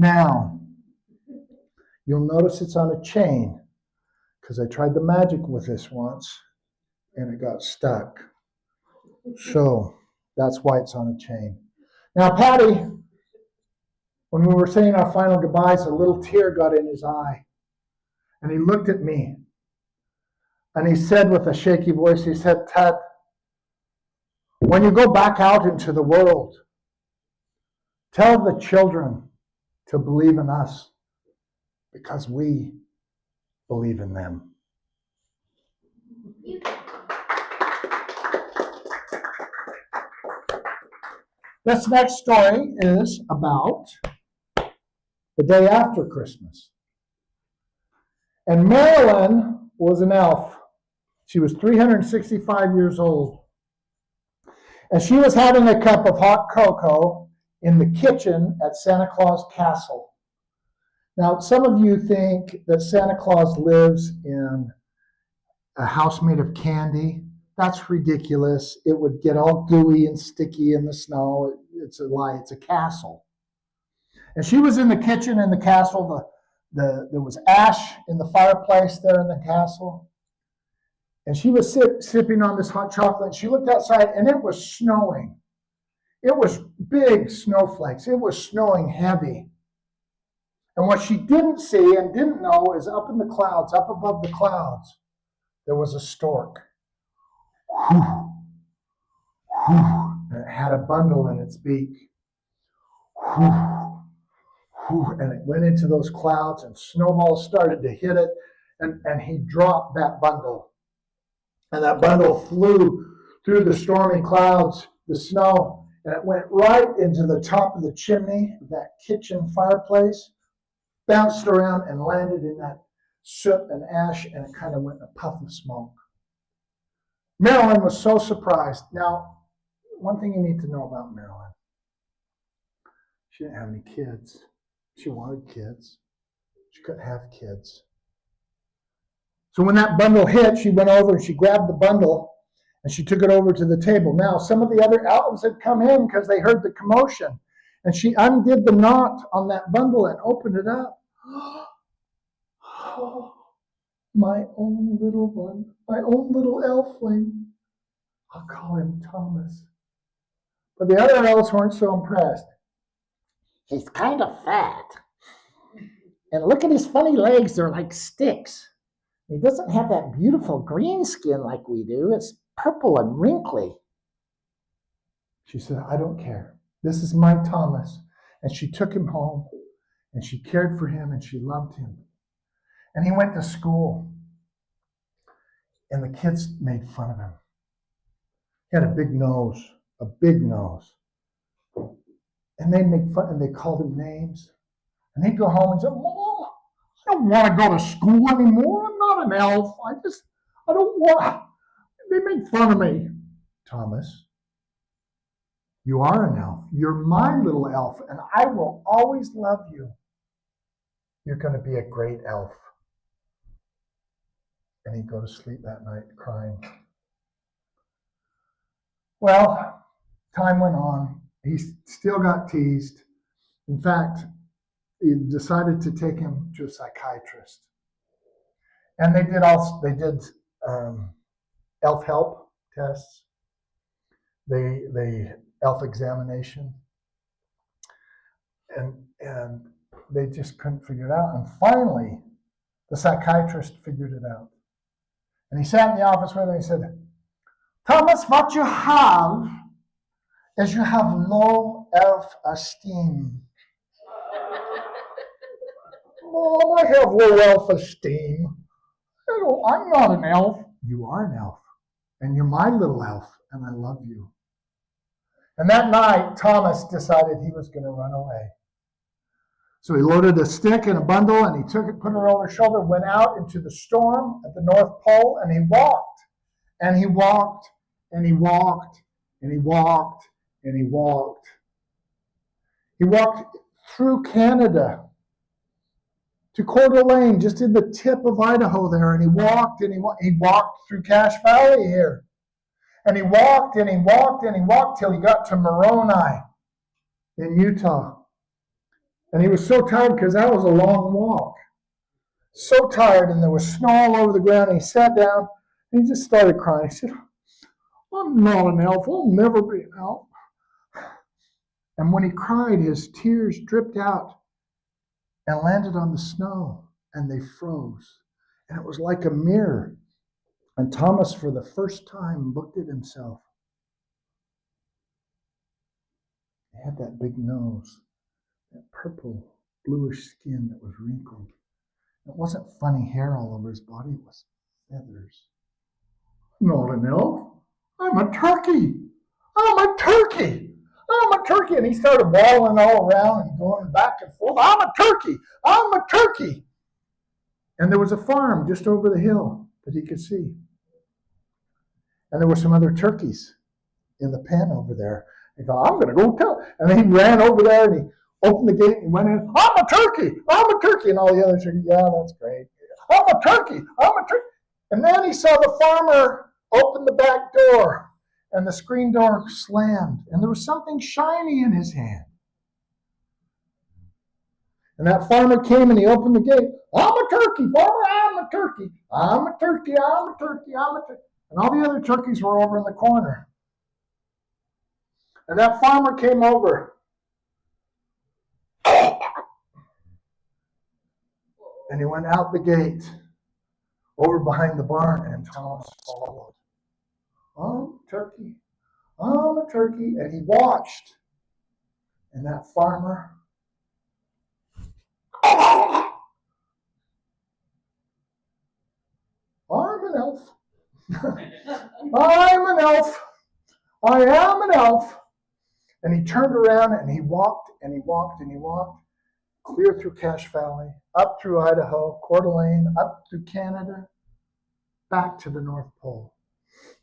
Now, you'll notice it's on a chain because I tried the magic with this once and it got stuck. So that's why it's on a chain. Now, Patty, when we were saying our final goodbyes, a little tear got in his eye. And he looked at me. And he said with a shaky voice, he said, Ted, when you go back out into the world, tell the children to believe in us because we believe in them. This next story is about the day after Christmas. And Marilyn was an elf. She was 365 years old. And she was having a cup of hot cocoa in the kitchen at Santa Claus Castle. Now, some of you think that Santa Claus lives in a house made of candy. That's ridiculous. It would get all gooey and sticky in the snow. It's a lie. It's a castle. And she was in the kitchen in the castle. There was ash in the fireplace there in the castle. And she was sipping on this hot chocolate. She looked outside and it was snowing. It was big snowflakes. It was snowing heavy. And what she didn't see and didn't know is up in the clouds, up above the clouds, there was a stork. And it had a bundle in its beak. And it went into those clouds and snowballs started to hit it. And he dropped that bundle. And that bundle flew through the stormy clouds, the snow, and it went right into the top of the chimney of that kitchen fireplace, bounced around and landed in that soot and ash, and it kind of went in a puff of smoke. Marilyn was so surprised. Now, one thing you need to know about Marilyn, she didn't have any kids. She wanted kids. She couldn't have kids. So when that bundle hit, she went over and she grabbed the bundle and she took it over to the table. Now, some of the other elves had come in because they heard the commotion. And she undid the knot on that bundle and opened it up. Oh, my own little one, my own little elfling. I'll call him Thomas. But the other elves weren't so impressed. He's kind of fat. And look at his funny legs, they're like sticks. He doesn't have that beautiful green skin like we do. It's purple and wrinkly. She said, I don't care. This is my Thomas. And she took him home and she cared for him and she loved him. And he went to school. And the kids made fun of him. He had a big nose. And they'd make fun and they called him names. And he'd go home and say, Mom, I don't want to go to school anymore. I'm not an elf. I don't want. They make fun of me. Thomas, you are an elf. You're my little elf, and I will always love you. You're going to be a great elf. And he'd go to sleep that night crying. Well, time went on. He still got teased. In fact, he decided to take him to a psychiatrist. And they did elf help tests, the elf examination, and they just couldn't figure it out. And finally, the psychiatrist figured it out. And he sat in the office with him and he said, Thomas, what you have is you have low self-esteem. Oh, I have low self-esteem. I'm not an elf. You are an elf. And you're my little elf. And I love you. And that night, Thomas decided he was going to run away. So he loaded a stick in a bundle and he took it, put it over his shoulder, went out into the storm at the North Pole, and he walked. And he walked. And he walked. And he walked. And he walked. He walked through Canada to Coeur d'Alene, just in the tip of Idaho there, and he walked through Cache Valley here. And he walked and he walked and he walked till he got to Moroni in Utah. And he was so tired because that was a long walk. So tired, and there was snow all over the ground, and he sat down and he just started crying. He said, I'm not an elf. I'll never be an elf. And when he cried, his tears dripped out and landed on the snow, and they froze. And it was like a mirror. And Thomas, for the first time, looked at himself. He had that big nose, that purple, bluish skin that was wrinkled. It wasn't funny hair all over his body, it was feathers. Not an elf. I'm a turkey. I'm a turkey. I'm a turkey. And he started waddling all around and going back and forth. I'm a turkey. I'm a turkey. And there was a farm just over the hill that he could see. And there were some other turkeys in the pen over there. He thought, I'm going to go tell. And then he ran over there and he opened the gate and went in. I'm a turkey. I'm a turkey. And all the other turkeys, yeah, that's great. I'm a turkey. I'm a turkey. And then he saw the farmer open the back door. And the screen door slammed, and there was something shiny in his hand. And that farmer came and he opened the gate. I'm a turkey, farmer, I'm a turkey. I'm a turkey, I'm a turkey, I'm a turkey. And all the other turkeys were over in the corner. And that farmer came over. And he went out the gate, over behind the barn, and Thomas followed. I'm a turkey. I'm a turkey. And he watched. And that farmer, I'm an elf. I'm an elf. I am an elf. And he turned around and he walked and he walked and he walked clear through Cache Valley, up through Idaho, Coeur d'Alene, up through Canada, back to the North Pole.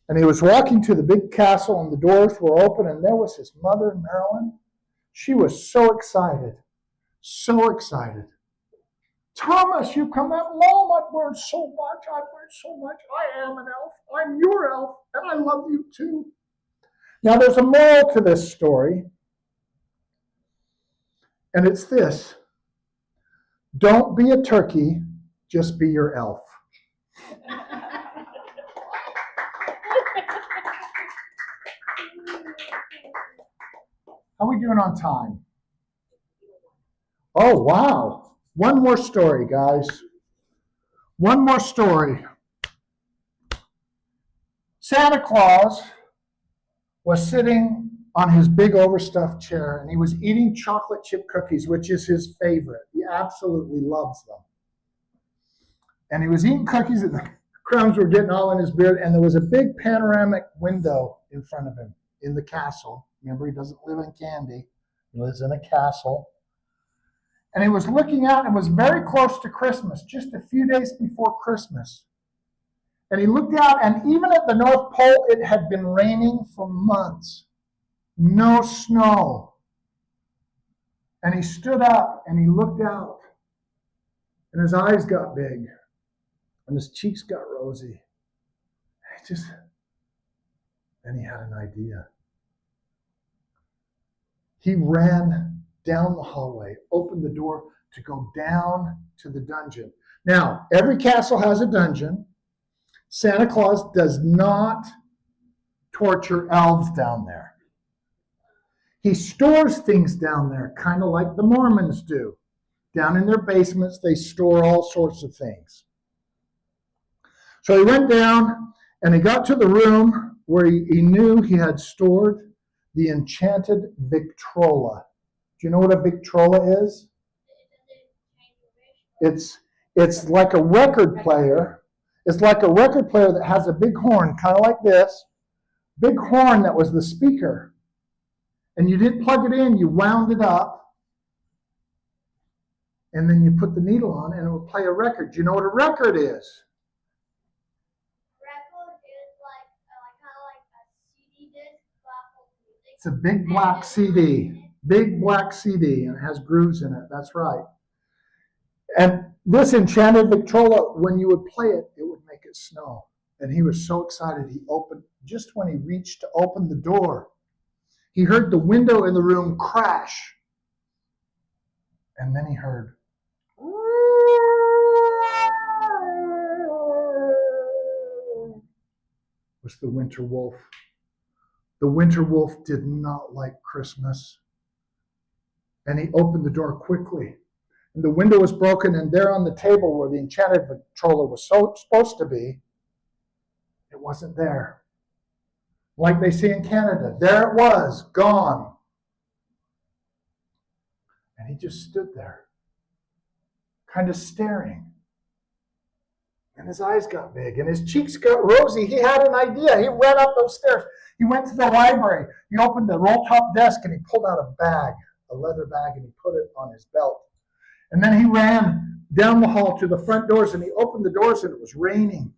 And he was walking to the big castle, and the doors were open, and there was his mother, Marilyn. She was so excited, so excited. Thomas, you come out. Mom, I've learned so much. I've learned so much. I am an elf. I'm your elf, and I love you too. Now, there's a moral to this story, and it's this. Don't be a turkey, just be your elf. How are we doing on time? Oh, wow. One more story, guys. One more story. Santa Claus was sitting on his big overstuffed chair, and he was eating chocolate chip cookies, which is his favorite. He absolutely loves them. And he was eating cookies, and the crumbs were getting all in his beard, and there was a big panoramic window in front of him in the castle. Remember, he doesn't live in candy. He lives in a castle. And he was looking out, and it was very close to Christmas, just a few days before Christmas. And he looked out, and even at the North Pole, it had been raining for months. No snow. And he stood up, and he looked out. And his eyes got big. And his cheeks got rosy. And he had an idea. He ran down the hallway, opened the door to go down to the dungeon. Now, every castle has a dungeon. Santa Claus does not torture elves down there. He stores things down there, kind of like the Mormons do. Down in their basements, they store all sorts of things. So he went down and he got to the room where he knew he had stored the enchanted Victrola. Do you know what a Victrola is? It's like a record player. It's like a record player that has a big horn, kind of like this. Big horn that was the speaker. And you didn't plug it in, you wound it up. And then you put the needle on and it would play a record. Do you know what a record is? Record is like kind of like a CD disc, but with music. It's a big black CD. Big black CD, and it has grooves in it. That's right. And this enchanted Victrola, when you would play it, it would make it snow. And he was so excited, he opened, just when he reached to open the door, he heard the window in the room crash. And then he heard, was the winter wolf. The winter wolf did not like Christmas. And he opened the door quickly. And the window was broken, and there on the table where the enchanted Victrola was supposed to be, it wasn't there. Like they say in Canada, there it was, gone. And he just stood there, kind of staring. And his eyes got big, and his cheeks got rosy. He had an idea. He ran up those stairs. He went to the library. He opened the roll-top desk, and he pulled out a bag, a leather bag, and he put it on his belt. And then he ran down the hall to the front doors, and he opened the doors, and it was raining.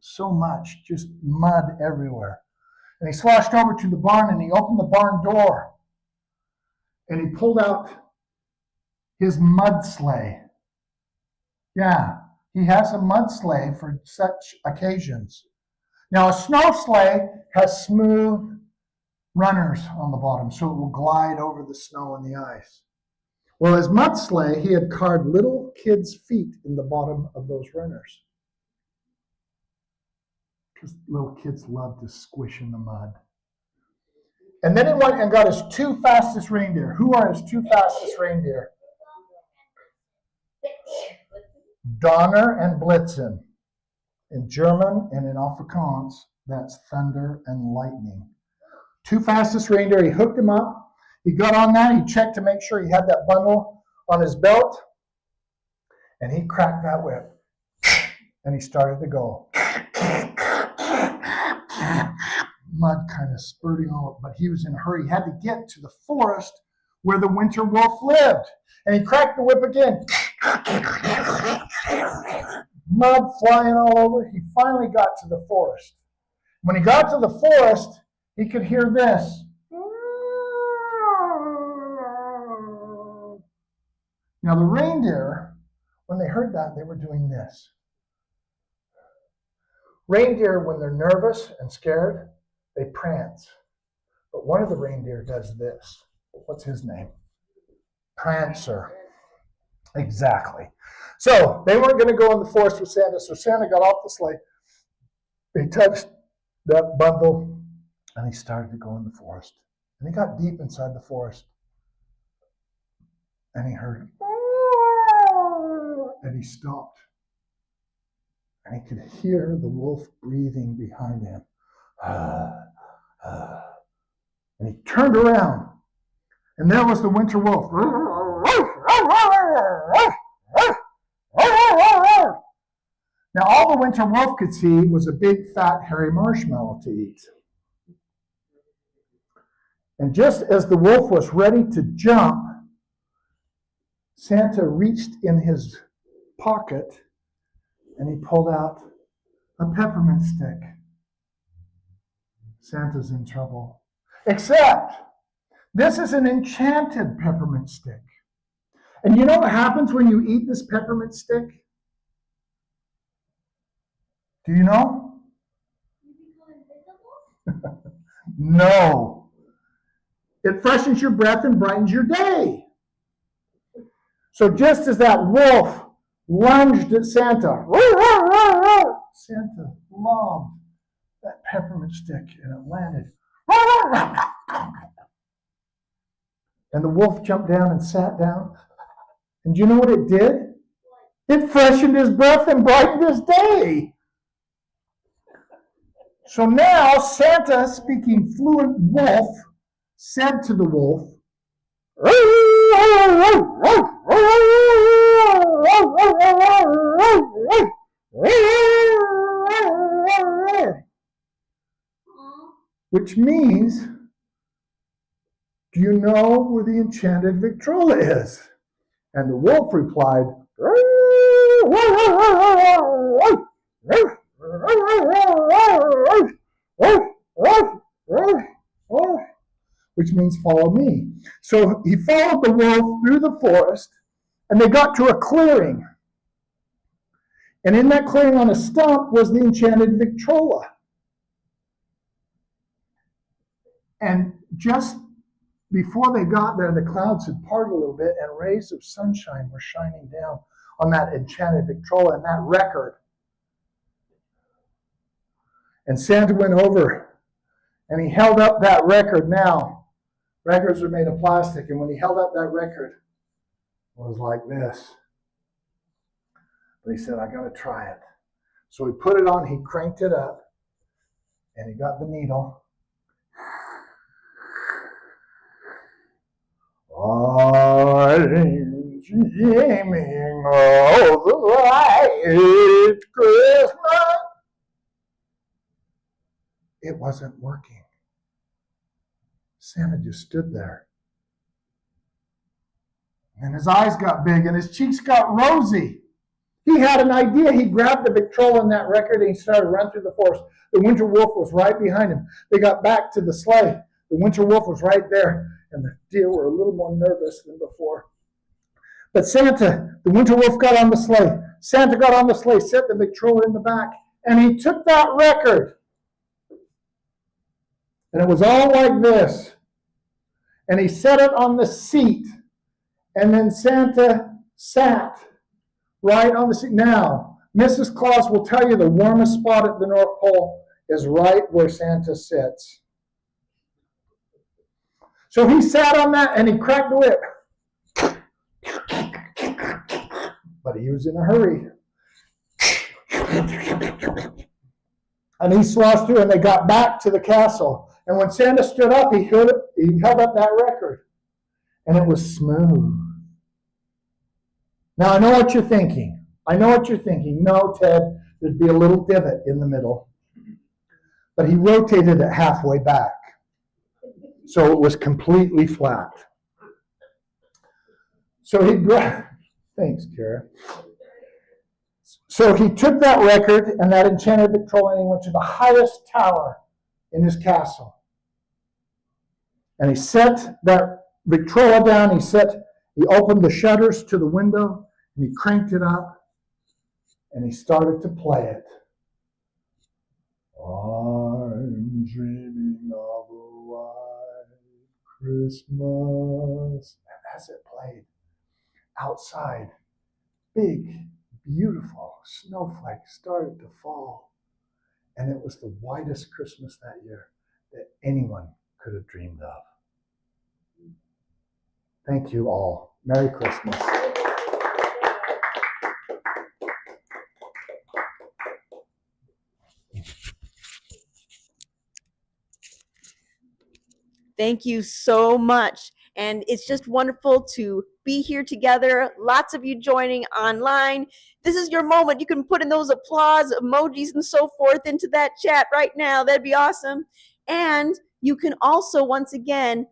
So much, just mud everywhere. And he sloshed over to the barn, and he opened the barn door. And he pulled out his mud sleigh. Yeah, he has a mud sleigh for such occasions. Now, a snow sleigh has smooth runners on the bottom, so it will glide over the snow and the ice. Well, his mud sleigh, he had carved little kids' feet in the bottom of those runners. Because little kids love to squish in the mud. And then he went and got his two fastest reindeer. Who are his two fastest reindeer? Donner and Blitzen. In German and in Afrikaans, that's thunder and lightning. Two fastest reindeer, he hooked him up. He got on that, he checked to make sure he had that bundle on his belt. And he cracked that whip. And he started to go. Mud kind of spurting all up, but he was in a hurry. He had to get to the forest where the winter wolf lived. And he cracked the whip again. Mud flying all over. He finally got to the forest. When he got to the forest, he could hear this. Now the reindeer, when they heard that, they were doing this. Reindeer, when they're nervous and scared, they prance. But one of the reindeer does this. What's his name? Prancer. Exactly. So they weren't going to go in the forest with Santa, so Santa got off the sleigh. He touched that bundle, and he started to go in the forest. And he got deep inside the forest. And he heard, and he stopped. And he could hear the wolf breathing behind him. And he turned around, and there was the winter wolf. Now, all the winter wolf could see was a big, fat, hairy marshmallow to eat. And just as the wolf was ready to jump, Santa reached in his pocket and he pulled out a peppermint stick. Santa's in trouble. Except, this is an enchanted peppermint stick. And you know what happens when you eat this peppermint stick? Do you know? You become invisible? No. It freshens your breath and brightens your day. So just as that wolf lunged at Santa, Santa lobbed that peppermint stick and it landed. And the wolf jumped down and sat down. And do you know what it did? It freshened his breath and brightened his day. So now Santa, speaking fluent wolf, said to the wolf, which means, do you know where the enchanted Victrola is? And the wolf replied, which means follow me. So he followed the wolf through the forest, and they got to a clearing. And in that clearing on a stump was the enchanted Victrola. And just before they got there, the clouds had parted a little bit, and rays of sunshine were shining down on that enchanted Victrola and that record. And Santa went over, and he held up that record. Now, records are made of plastic, and when he held up that record, it was like this. But he said, I got to try it. So he put it on, he cranked it up, and he got the needle. I'm dreaming of the white Christmas. It wasn't working. Santa just stood there. And his eyes got big and his cheeks got rosy. He had an idea. He grabbed the Victrola in that record and he started running through the forest. The winter wolf was right behind him. They got back to the sleigh. The winter wolf was right there. And the deer were a little more nervous than before. But Santa, the winter wolf got on the sleigh. Santa got on the sleigh, set the Victrola in the back, and he took that record. And it was all like this. And he set it on the seat. And then Santa sat right on the seat. Now, Mrs. Claus will tell you the warmest spot at the North Pole is right where Santa sits. So he sat on that and he cracked the whip. But he was in a hurry. And he sloshed through and they got back to the castle. And when Santa stood up, he held up that record. And it was smooth. Now I know what you're thinking. No, Ted, there'd be a little divot in the middle. But he rotated it halfway back. So it was completely flat. So he grabbed, thanks, Kara. So he took that record and that enchanted Victrola and he went to the highest tower in his castle. And he set that Victrola down, he opened the shutters to the window and he cranked it up and he started to play it. I'm dreaming of a white Christmas. And as it played, outside, big, beautiful snowflakes started to fall. And it was the whitest Christmas that year that anyone could have dreamed of. Thank you all. Merry Christmas. Thank you so much. And it's just wonderful to be here together. Lots of you joining online. This is your moment. You can put in those applause emojis and so forth into that chat right now. That'd be awesome. And you can also, once again,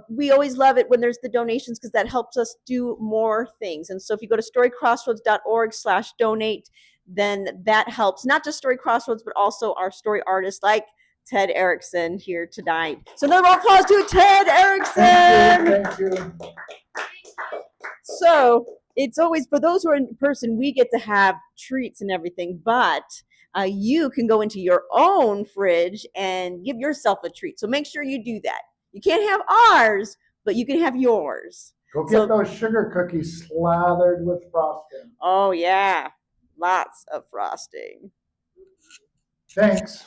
we always love it when there's the donations because that helps us do more things. And so if you go to storycrossroads.org/donate, then that helps not just Story Crossroads, but also our story artists like Ted Erekson here tonight. So another round of applause to Ted Erekson. Thank you. So it's always, for those who are in person, we get to have treats and everything, but you can go into your own fridge and give yourself a treat. So make sure you do that. You can't have ours, but you can have yours. Go get those sugar cookies slathered with frosting. Oh, yeah. Lots of frosting. Thanks.